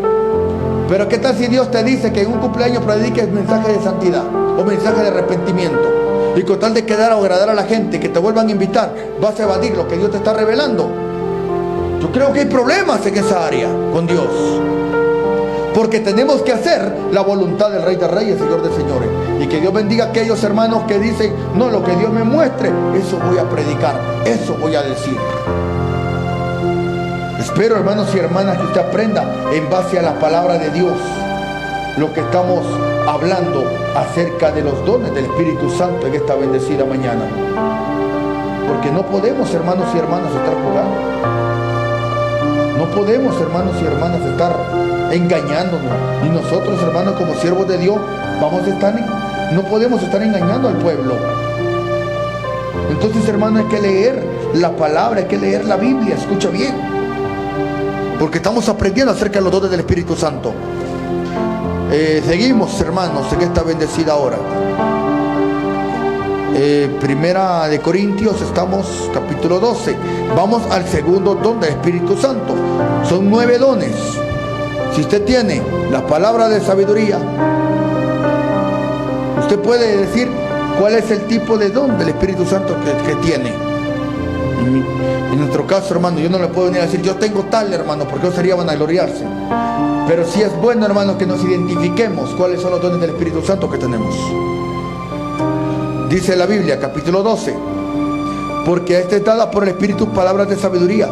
Pero ¿qué tal si Dios te dice que en un cumpleaños prediques mensaje de santidad o mensaje de arrepentimiento? Y con tal de quedar o agradar a la gente, que te vuelvan a invitar, vas a evadir lo que Dios te está revelando. Yo creo que hay problemas en esa área con Dios. Porque tenemos que hacer la voluntad del Rey de Reyes, Señor de Señores. Y que Dios bendiga a aquellos hermanos que dicen, no, lo que Dios me muestre, eso voy a predicar, eso voy a decir. Espero, hermanos y hermanas, que usted aprenda en base a la palabra de Dios lo que estamos hablando acerca de los dones del Espíritu Santo en esta bendecida mañana. Porque no podemos, hermanos y hermanas, estar jugando. No podemos, hermanos y hermanas, estar engañándonos. Y nosotros, hermanos, como siervos de Dios, no podemos estar engañando al pueblo. Entonces, hermanos, hay que leer la palabra, hay que leer la Biblia. Escucha bien, porque estamos aprendiendo acerca de los dones del Espíritu Santo. Seguimos, hermanos, en esta bendecida hora. Primera de Corintios, estamos capítulo 12. Vamos al segundo don del Espíritu Santo. Son 9 dones. Si usted tiene la palabra de sabiduría, usted puede decir cuál es el tipo de don del Espíritu Santo que tiene. En nuestro caso, hermano, yo no le puedo venir a decir yo tengo tal, hermano, porque eso sería vanagloriarse. Pero sí es bueno, hermano, que nos identifiquemos cuáles son los dones del Espíritu Santo que tenemos. Dice la Biblia, capítulo 12, porque a este es dada por el Espíritu palabras de sabiduría,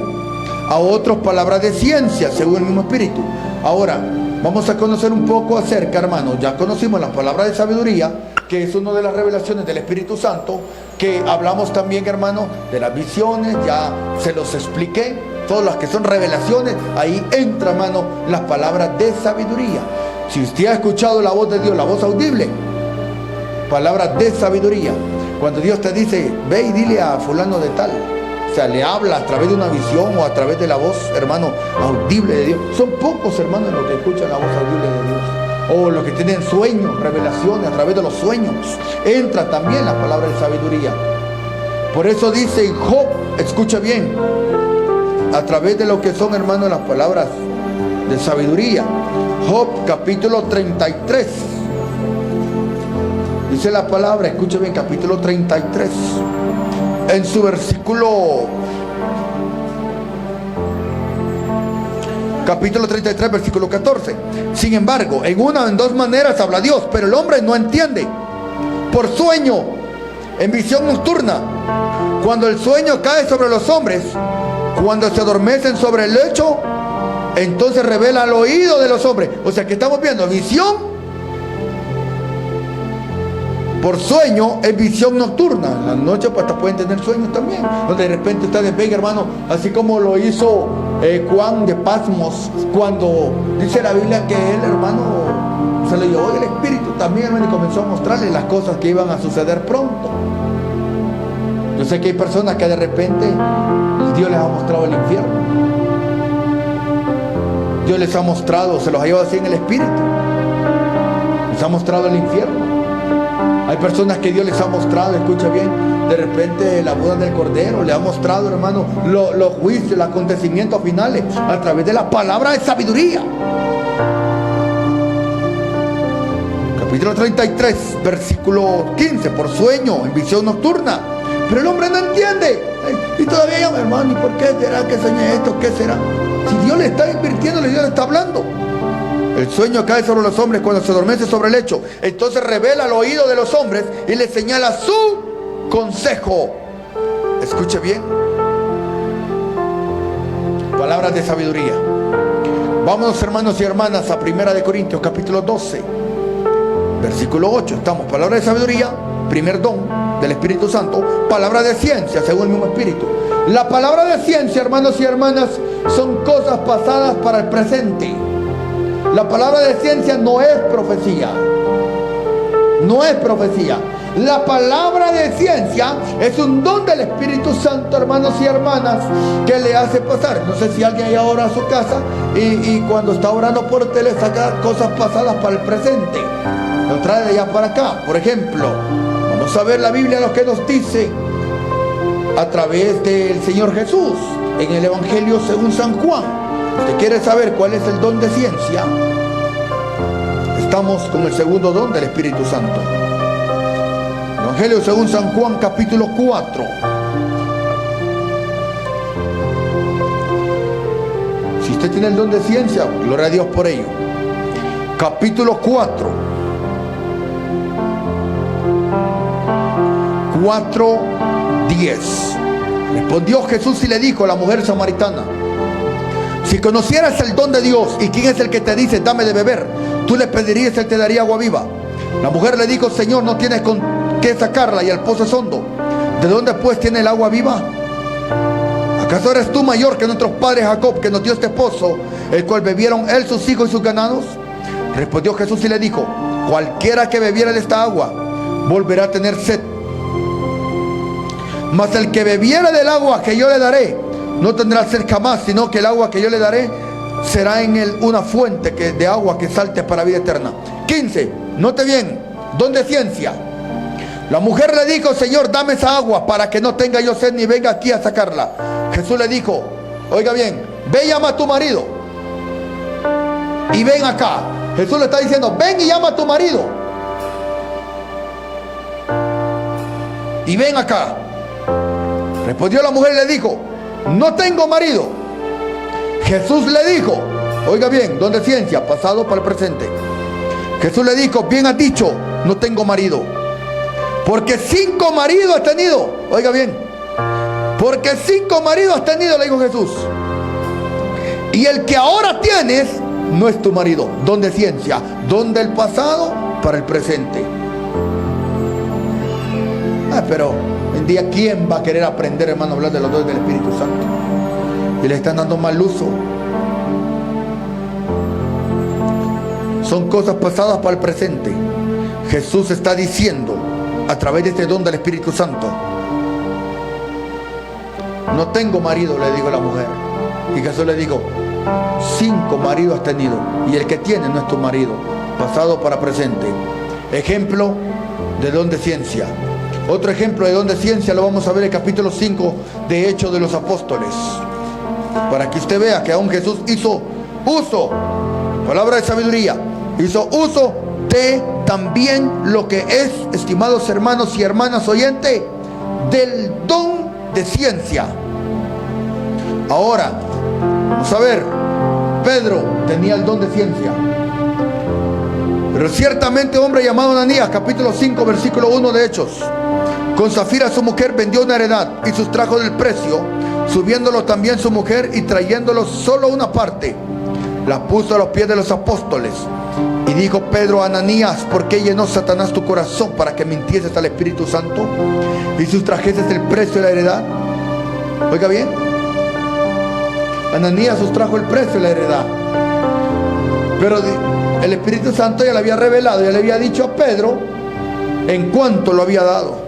a otros palabras de ciencia, según el mismo Espíritu. Ahora, vamos a conocer un poco acerca, hermano. Ya conocimos la palabra de sabiduría, que es una de las revelaciones del Espíritu Santo, que hablamos también, hermano, de las visiones. Ya se los expliqué. Todas las que son revelaciones, ahí entra, hermano, las palabras de sabiduría. Si usted ha escuchado la voz de Dios, la voz audible, palabras de sabiduría. Cuando Dios te dice, ve y dile a fulano de tal, o sea, le habla a través de una visión o a través de la voz, hermano, audible de Dios. Son pocos, hermanos, los que escuchan la voz audible de Dios, o los que tienen sueños, revelaciones a través de los sueños. Entra también la palabra de sabiduría. Por eso dice en Job, escucha bien, a través de lo que son, hermanos, las palabras de sabiduría. Job capítulo 33. Dice la palabra, escucha bien, capítulo 33. En su capítulo 33, versículo 14. Sin embargo, en dos maneras habla Dios, pero el hombre no entiende. Por sueño, en visión nocturna, cuando el sueño cae sobre los hombres, cuando se adormecen sobre el lecho, entonces revela al oído de los hombres. O sea que estamos viendo visión por sueño, es visión nocturna. En la noche pues pueden tener sueños también, donde de repente ustedes ven, hermano, así como lo hizo Juan de Patmos, cuando dice la Biblia que él, hermano, se le llevó el Espíritu también, hermano, y comenzó a mostrarle las cosas que iban a suceder pronto. Yo sé que hay personas que de repente Dios les ha mostrado el infierno. Dios les ha mostrado, se los ha llevado así en el Espíritu. Les ha mostrado el infierno. Hay personas que Dios les ha mostrado, escucha bien, de repente la boda del Cordero le ha mostrado, hermano, los juicios, los acontecimientos finales a través de la palabra de sabiduría. Capítulo 33, versículo 15, por sueño, en visión nocturna. Pero el hombre no entiende. Y todavía llama, hermano, ¿y por qué será que soñé esto? ¿Qué será? Si Dios le está invirtiendo, Dios le está hablando. El sueño cae sobre los hombres cuando se adormece sobre el lecho. Entonces revela al oído de los hombres y les señala su consejo. Escuche bien. Palabras de sabiduría. Vámonos, hermanos y hermanas, a 1 Corintios capítulo 12, versículo 8. Estamos, palabra de sabiduría, primer don del Espíritu Santo. Palabra de ciencia, según el mismo Espíritu. La palabra de ciencia, hermanos y hermanas, son cosas pasadas para el presente. La palabra de ciencia no es profecía. No es profecía. La palabra de ciencia es un don del Espíritu Santo, hermanos y hermanas, que le hace pasar. No sé si alguien ya ora a su casa y cuando está orando por tele saca cosas pasadas para el presente. Lo trae de allá para acá. Por ejemplo, vamos a ver la Biblia, lo que nos dice a través del Señor Jesús en el Evangelio según San Juan. ¿Usted quiere saber cuál es el don de ciencia? Estamos con el segundo don del Espíritu Santo. Evangelio según San Juan, capítulo 4. Si usted tiene el don de ciencia, gloria a Dios por ello. Capítulo 4. 4:10. Respondió Jesús y le dijo a la mujer samaritana: si conocieras el don de Dios y quién es el que te dice dame de beber, tú le pedirías y él te daría agua viva. La mujer le dijo: Señor, no tienes con qué sacarla y el pozo es hondo. ¿De dónde pues tiene el agua viva? ¿Acaso eres tú mayor que nuestros padres Jacob, que nos dio este pozo, el cual bebieron él, sus hijos y sus ganados? Respondió Jesús y le dijo: cualquiera que bebiera de esta agua volverá a tener sed, mas el que bebiera del agua que yo le daré no tendrá sed jamás, sino que el agua que yo le daré será en él una fuente de agua que salte para vida eterna. 15. Note bien, don de ciencia. La mujer le dijo: Señor, dame esa agua para que no tenga yo sed ni venga aquí a sacarla. Jesús le dijo: oiga bien, ve y llama a tu marido y ven acá. Jesús le está diciendo: ven y llama a tu marido y ven acá. Respondió la mujer y le dijo: no tengo marido. Jesús le dijo, oiga bien, don de ciencia, pasado para el presente. Jesús le dijo: bien has dicho, no tengo marido, porque 5 maridos has tenido. Oiga bien, porque 5 maridos has tenido, le dijo Jesús, y el que ahora tienes no es tu marido. Don de ciencia, don del pasado para el presente. Pero en día, ¿quién va a querer aprender, hermano, a hablar de los dones del Espíritu Santo? Y le están dando mal uso. Son cosas pasadas para el presente. Jesús está diciendo a través de este don del Espíritu Santo: no tengo marido, le dijo la mujer. Y Jesús le dijo: 5 maridos has tenido, y el que tiene no es tu marido. Pasado para presente. Ejemplo de don de ciencia. Otro ejemplo de don de ciencia lo vamos a ver en el capítulo 5 de Hechos de los Apóstoles, para que usted vea que aún Jesús hizo uso, palabra de sabiduría, hizo uso de también lo que es, estimados hermanos y hermanas oyentes, del don de ciencia. Ahora, vamos a ver, Pedro tenía el don de ciencia. Pero ciertamente hombre llamado Ananías, capítulo 5, versículo 1 de Hechos, con Zafira su mujer vendió una heredad y sustrajo del precio, subiéndolo también su mujer y trayéndolo solo una parte, la puso a los pies de los apóstoles. Y dijo Pedro a Ananías: ¿por qué llenó Satanás tu corazón para que mintieses al Espíritu Santo y sustrajeses el precio de la heredad? Oiga bien, Ananías sustrajo el precio de la heredad, pero el Espíritu Santo ya le había revelado, ya le había dicho a Pedro en cuánto lo había dado.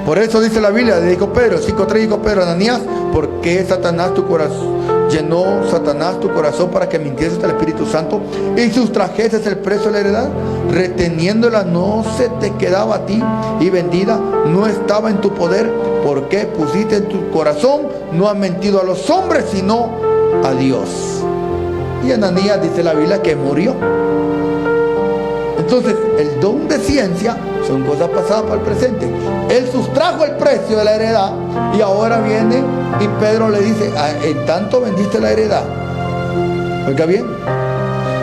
Por eso dice la Biblia, le dijo Pedro, 5:3, dijo Pedro: Ananías, ¿por qué Satanás tu corazón llenó Satanás tu corazón para que mintieses al Espíritu Santo y sustrajeses el precio de la heredad? Reteniéndola no se te quedaba a ti, y vendida no estaba en tu poder. ¿Por qué pusiste en tu corazón? No has mentido a los hombres, sino a Dios. Y Ananías, dice la Biblia, que murió. Entonces, el don de ciencia son cosas pasadas para el presente. Él sustrajo el precio de la heredad, y ahora viene y Pedro le dice: en tanto vendiste la heredad. Oiga bien,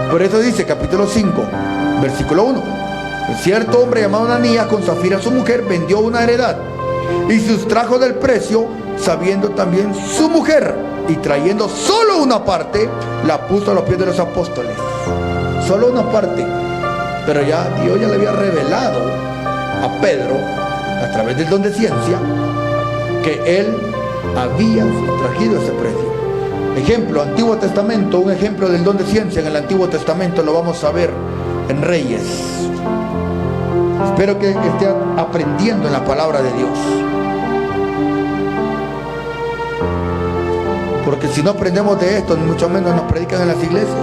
por eso dice capítulo 5 versículo 1: cierto hombre llamado Ananías, con Zafira su mujer, vendió una heredad y sustrajo del precio, sabiendo también su mujer, y trayendo solo una parte, la puso a los pies de los apóstoles. Solo una parte. Pero ya Dios ya le había revelado a Pedro, a través del don de ciencia, que él había sustraído ese precio. Ejemplo, Antiguo Testamento, un ejemplo del don de ciencia en el Antiguo Testamento lo vamos a ver en Reyes. Espero que esté aprendiendo en la palabra de Dios, porque si no aprendemos de esto, ni mucho menos nos predican en las iglesias.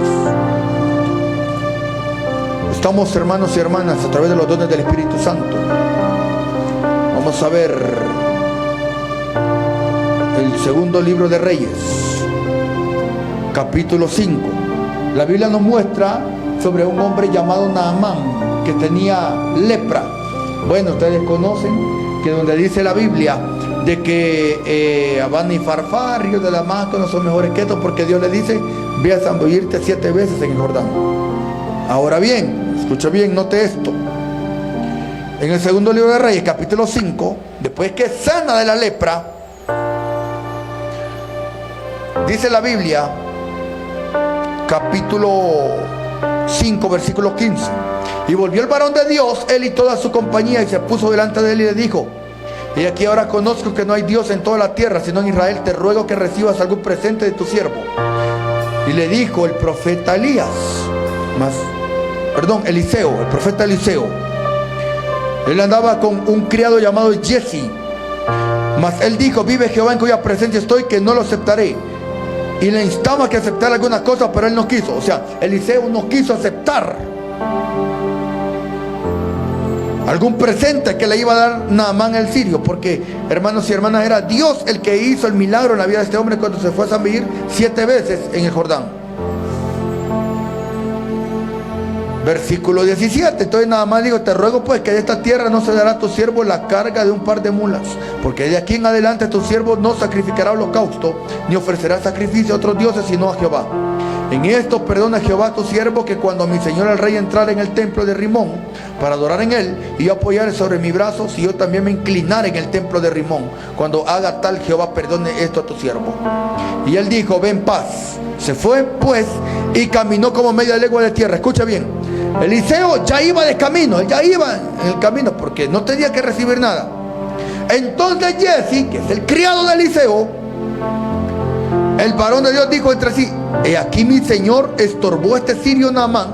Estamos, hermanos y hermanas, a través de los dones del Espíritu Santo. Vamos a ver el segundo libro de Reyes, capítulo 5. La Biblia nos muestra sobre un hombre llamado Naamán, que tenía lepra. Bueno, ustedes conocen que donde dice la Biblia de que Abán y Farfá, ríos de Damasco, no son mejores que estos, porque Dios le dice: ve a zambullirte 7 veces en el Jordán. Ahora bien, escucha bien, note esto. En el segundo libro de Reyes, capítulo 5, después que sana de la lepra, dice la Biblia, capítulo 5, versículo 15: y volvió el varón de Dios, él y toda su compañía, y se puso delante de él y le dijo: y aquí ahora conozco que no hay Dios en toda la tierra, sino en Israel. Te ruego que recibas algún presente de tu siervo. Y le dijo el profeta Eliseo, el profeta Eliseo. Él andaba con un criado llamado Jesse. Mas él dijo: vive Jehová en cuya presencia estoy, que no lo aceptaré. Y le instaba que aceptara algunas cosas, pero él no quiso. O sea, Eliseo no quiso aceptar algún presente que le iba a dar Naamán el sirio, porque, hermanos y hermanas, era Dios el que hizo el milagro en la vida de este hombre cuando se fue a zambullir 7 veces en el Jordán. Versículo 17. Entonces Naamán dijo: te ruego pues que de esta tierra no se dará a tu siervo la carga de un par de mulas, porque de aquí en adelante tu siervo no sacrificará holocausto, ni ofrecerá sacrificio a otros dioses, sino a Jehová. En esto perdona Jehová a tu siervo, que cuando mi señor el rey entrara en el templo de Rimón para adorar en él, y yo apoyaré sobre mi brazo, si yo también me inclinara en el templo de Rimón, cuando haga tal, Jehová perdone esto a tu siervo. Y él dijo: ven paz. Se fue pues y caminó como media legua de tierra. Escucha bien, Eliseo ya iba de camino, él ya iba en el camino porque no tenía que recibir nada. Entonces Jesse, que es el criado de Eliseo, el varón de Dios, dijo entre sí: he aquí mi señor estorbó este sirio Naamán,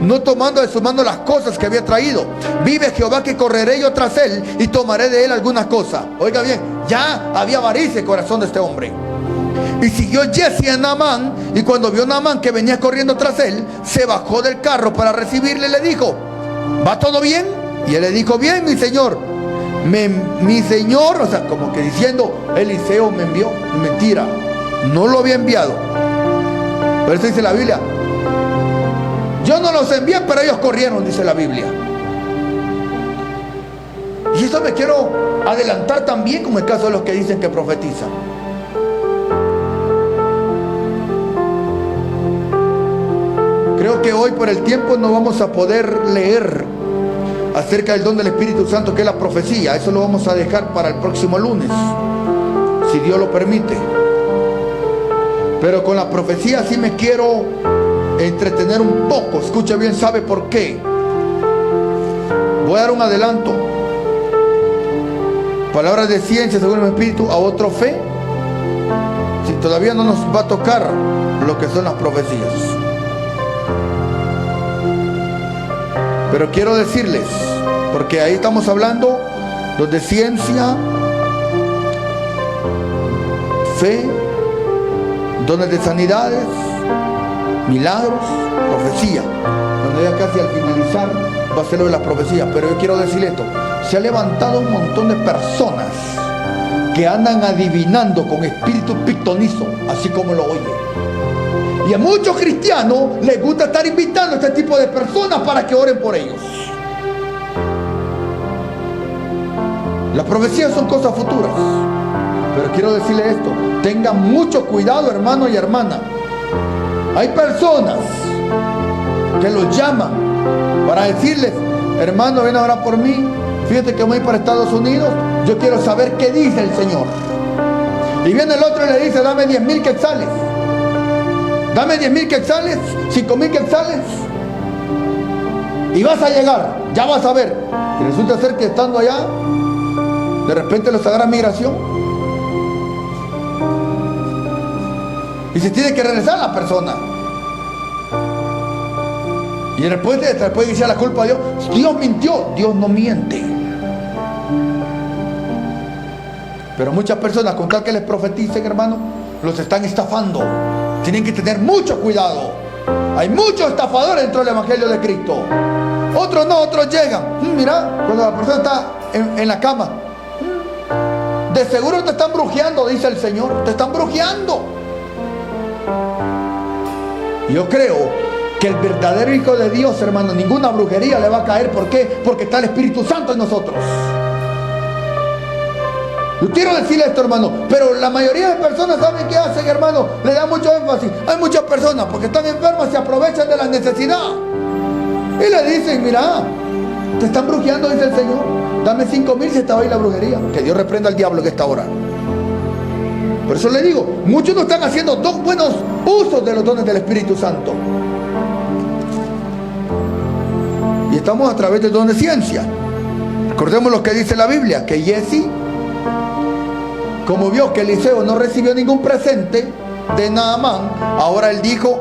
no tomando de su mano las cosas que había traído. Vive Jehová que correré yo tras él y tomaré de él algunas cosas. Oiga bien, ya había avaricia en el corazón de este hombre. Y siguió Jesse a Naamán, y cuando vio Naamán que venía corriendo tras él, se bajó del carro para recibirle y le dijo: ¿va todo bien? Y él le dijo: bien, mi señor. Mi señor, o sea, como que diciendo: Eliseo me envió. Mentira, no lo había enviado. Por eso dice la Biblia: yo no los envié, pero ellos corrieron, dice la Biblia. Y esto me quiero adelantar también con el caso de los que dicen que profetizan. Creo que hoy por el tiempo no vamos a poder leer acerca del don del Espíritu Santo, que es la profecía. Eso lo vamos a dejar para el próximo lunes, si Dios lo permite. Pero con la profecía sí me quiero entretener un poco. Escucha bien, ¿sabe por qué? Voy a dar un adelanto. Palabras de ciencia según el Espíritu, a otro fe, si todavía no nos va a tocar lo que son las profecías. Pero quiero decirles, porque ahí estamos hablando de ciencia, fe dones de sanidades, milagros, profecía. Cuando ya casi al finalizar va a ser lo de las profecías, pero yo quiero decir esto: se ha levantado un montón de personas que andan adivinando con espíritu pitonizo, así como lo oye. Y a muchos cristianos les gusta estar invitando a este tipo de personas para que oren por ellos. Las profecías son cosas futuras, pero quiero decirle esto: tengan mucho cuidado, hermano y hermana. Hay personas que los llaman para decirles: hermano, ven a orar por mí, fíjate que voy para Estados Unidos, yo quiero saber qué dice el Señor. Y viene el otro y le dice: dame 10,000 quetzales, dame 10,000 quetzales, 5,000 quetzales, y vas a llegar, ya vas a ver. Y resulta ser que estando allá, de repente los agarra migración y se tiene que regresar la persona. Y después de echar la culpa a Dios: Dios mintió. Dios no miente. Pero muchas personas, con tal que les profeticen, hermano, los están estafando. Tienen que tener mucho cuidado. Hay muchos estafadores dentro del Evangelio de Cristo. Otros no, otros llegan. Mira, cuando la persona está en la cama, de seguro te están brujeando, dice el Señor. Te están brujeando. Yo creo que el verdadero Hijo de Dios, hermano, ninguna brujería le va a caer. ¿Por qué? Porque está el Espíritu Santo en nosotros. Yo quiero decirle esto, hermano, pero la mayoría de personas, ¿saben qué hacen, hermano? Le dan mucho énfasis. Hay muchas personas, porque están enfermas, se aprovechan de la necesidad y le dicen: mira, te están brujeando, dice el Señor, dame 5,000 si te va a ir la brujería. Que Dios reprenda al diablo que está ahora. Por eso le digo, muchos no están haciendo dos buenos usos de los dones del Espíritu Santo. Y estamos a través del don de ciencia. Recordemos lo que dice la Biblia, que Jesse, como vio que Eliseo no recibió ningún presente de Naamán, ahora él dijo,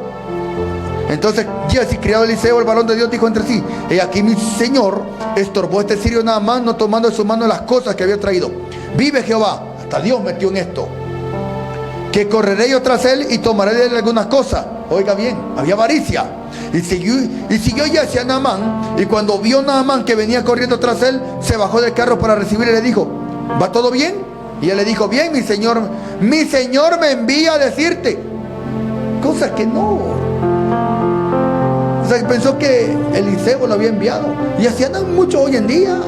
entonces Jesse, criado de Eliseo, el varón de Dios, dijo entre sí: he aquí mi señor estorbó a este sirio Naamán, no tomando de su mano las cosas que había traído. Vive Jehová, hasta Dios metió en esto, que correré yo tras él y tomaré de él algunas cosas. Oiga bien, había avaricia. Y siguió Jesse a Naamán, y cuando vio Naamán que venía corriendo tras él, se bajó del carro para recibirle y le dijo: ¿va todo bien? Y él le dijo: bien, mi señor me envía a decirte. Cosa que no. O sea, pensó que Eliseo lo había enviado. Y así andan mucho hoy en día,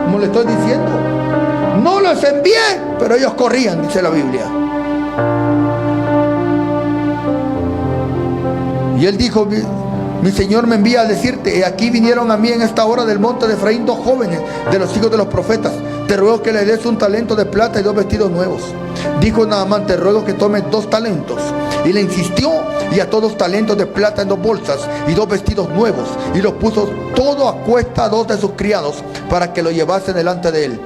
como le estoy diciendo. No los envié, pero ellos corrían, dice la Biblia. Y él dijo: mi señor me envía a decirte, he aquí vinieron a mí en esta hora del monte de Efraín 2 jóvenes de los hijos de los profetas. Te ruego que le des un talento de plata y 2 vestidos nuevos. Dijo Naamán: te ruego que tomes 2 talentos. Y le insistió, y ató 2 talentos de plata en 2 bolsas y 2 vestidos nuevos, y los puso todo a cuesta a 2 de sus criados para que lo llevasen delante de él.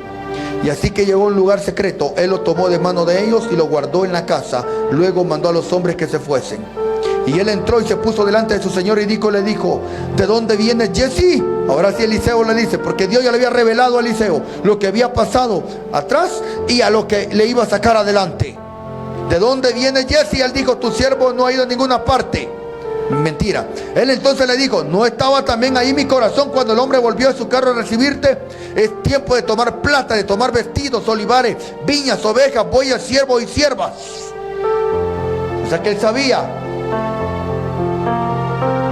Y así que llegó a un lugar secreto, él lo tomó de mano de ellos y lo guardó en la casa. Luego mandó a los hombres que se fuesen. Y él entró y se puso delante de su señor y le dijo: ¿de dónde vienes, Jesse? Ahora sí Eliseo le dice, porque Dios ya le había revelado a Eliseo lo que había pasado atrás y a lo que le iba a sacar adelante. ¿De dónde viene Jesse? Él dijo: tu siervo no ha ido a ninguna parte. Mentira. Él entonces le dijo: ¿no estaba también ahí mi corazón cuando el hombre volvió a su carro a recibirte? Es tiempo de tomar plata, de tomar vestidos, olivares, viñas, ovejas, bueyes, siervos y siervas. O sea que él sabía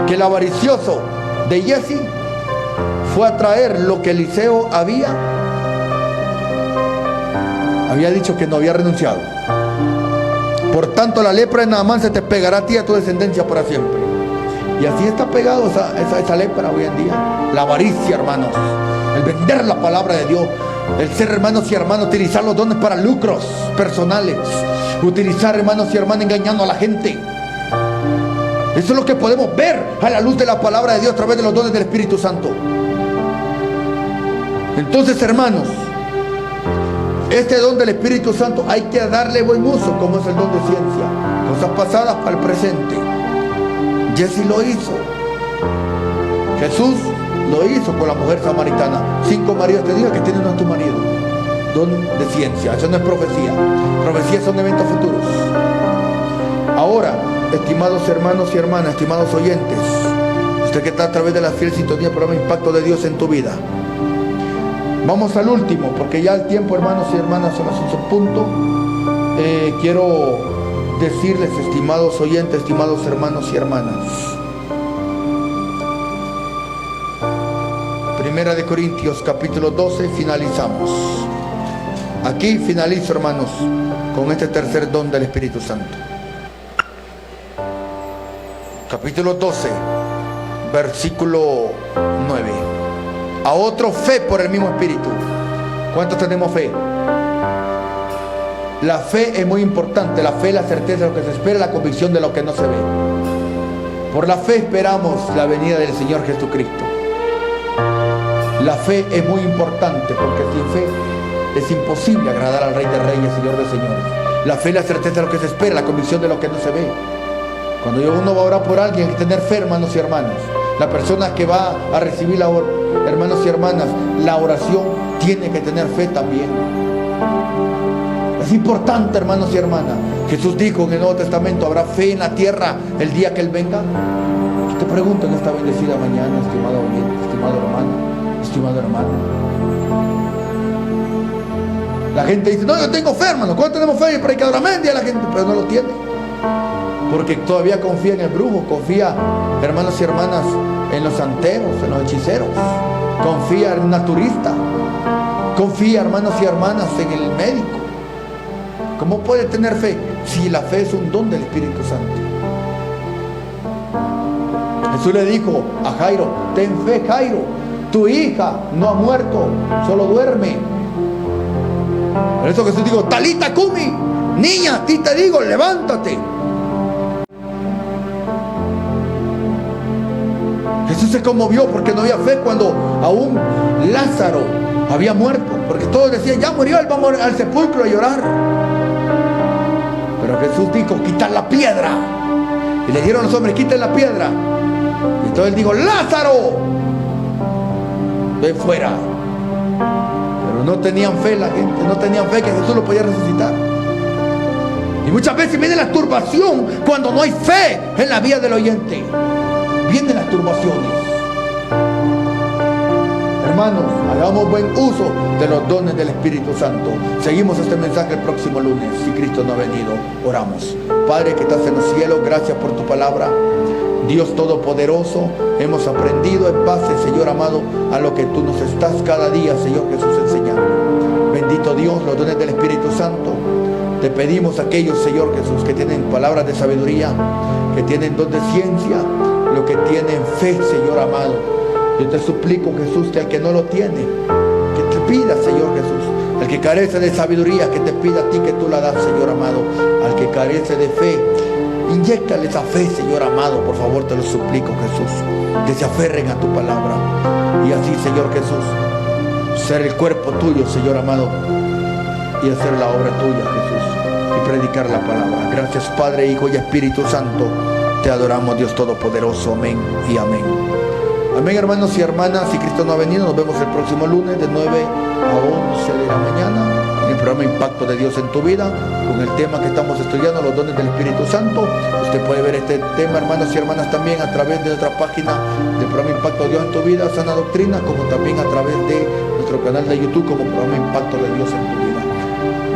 que el avaricioso de Jesse fue a traer lo que Eliseo había dicho que no había renunciado. Por tanto, la lepra de Naamán se te pegará a ti y a tu descendencia para siempre. Y así está pegado esa lepra hoy en día. La avaricia, hermanos. El vender la palabra de Dios. El ser, hermanos y hermanas, utilizar los dones para lucros personales. Utilizar, hermanos y hermanas, engañando a la gente. Eso es lo que podemos ver a la luz de la palabra de Dios a través de los dones del Espíritu Santo. Entonces, hermanos, este don del Espíritu Santo hay que darle buen uso, como es el don de ciencia. Cosas pasadas para el presente. Jesse lo hizo. Jesús lo hizo con la mujer samaritana. 5 maridos te digan que tiene uno a tu marido. Don de ciencia. Eso no es profecía. Profecías son eventos futuros. Ahora Ahora, estimados hermanos y hermanas, estimados oyentes, usted que está a través de la fiel sintonía del programa Impacto de Dios en tu vida, vamos al último, porque ya el tiempo, hermanos y hermanas, son las 11 punto. Quiero decirles, estimados oyentes, estimados hermanos y hermanas, Primera de Corintios capítulo 12, finalizamos. Aquí finalizo, hermanos, con este tercer don del Espíritu Santo. Capítulo 12, versículo 9. A otro fe por el mismo Espíritu. ¿Cuántos tenemos fe? La fe es muy importante. La fe es la certeza de lo que se espera, la convicción de lo que no se ve. Por la fe esperamos la venida del Señor Jesucristo. La fe es muy importante, porque sin fe es imposible agradar al Rey de Reyes, Señor de Señores. La fe es la certeza de lo que se espera, la convicción de lo que no se ve. Cuando uno va a orar por alguien, hay que tener fe, hermanos y hermanas. La persona que va a recibir hermanos y hermanas, la oración, tiene que tener fe también. Es importante, hermanos y hermanas. Jesús dijo en el Nuevo Testamento: ¿habrá fe en la tierra el día que Él venga? Yo te pregunto en esta bendecida mañana, estimado oyente, estimado hermano, estimado hermano. La gente dice: no, yo tengo fe, hermano. ¿Cuánto tenemos fe? Y el predicador, amén, dice la gente, pero no lo tiene. Porque todavía confía en el brujo, confía, hermanos y hermanas, en los santeros, en los hechiceros. Confía en un naturista. Confía, hermanos y hermanas, en el médico. ¿Cómo puede tener fe si la fe es un don del Espíritu Santo? Jesús le dijo a Jairo: ten fe, Jairo, tu hija no ha muerto, solo duerme. Por eso Jesús dijo: talita cumi, niña, a ti te digo, levántate. Jesús se conmovió porque no había fe cuando aún Lázaro había muerto, porque todos decían: ya murió, él va al sepulcro a llorar. Pero Jesús dijo: quita la piedra. Y le dijeron los hombres: quiten la piedra. Y entonces él dijo: Lázaro, ven fuera. Pero no tenían fe la gente, no tenían fe que Jesús lo podía resucitar. Y muchas veces viene la turbación cuando no hay fe en la vida del oyente. Vienen las turbaciones. Hermanos, hagamos buen uso de los dones del Espíritu Santo. Seguimos este mensaje el próximo lunes, si Cristo no ha venido. Oramos. Padre que estás en los cielos, gracias por tu palabra. Dios Todopoderoso, hemos aprendido en base, Señor amado, a lo que tú nos estás cada día, Señor Jesús, enseñando. Bendito Dios, los dones del Espíritu Santo. Te pedimos a aquellos, Señor Jesús, que tienen palabras de sabiduría, que tienen don de ciencia, lo que tienen fe, Señor amado. Yo te suplico, Jesús, que al que no lo tiene, que te pida, Señor Jesús. Al que carece de sabiduría, que te pida a ti que tú la das, Señor amado. Al que carece de fe, inyéctale esa fe, Señor amado. Por favor, te lo suplico, Jesús. Que se aferren a tu palabra. Y así, Señor Jesús, ser el cuerpo tuyo, Señor amado, y hacer la obra tuya, Jesús, y predicar la palabra. Gracias, Padre, Hijo y Espíritu Santo. Te adoramos, Dios Todopoderoso. Amén y amén. Amén, hermanos y hermanas. Si Cristo no ha venido, nos vemos el próximo lunes de 9 a 11 de la mañana en el programa Impacto de Dios en tu vida, con el tema que estamos estudiando, los dones del Espíritu Santo. Usted puede ver este tema, hermanos y hermanas, también a través de nuestra página del programa Impacto de Dios en tu vida, Sana Doctrina, como también a través de nuestro canal de YouTube como programa Impacto de Dios en tu vida.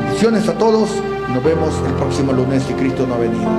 Bendiciones a todos. Nos vemos el próximo lunes si Cristo no ha venido.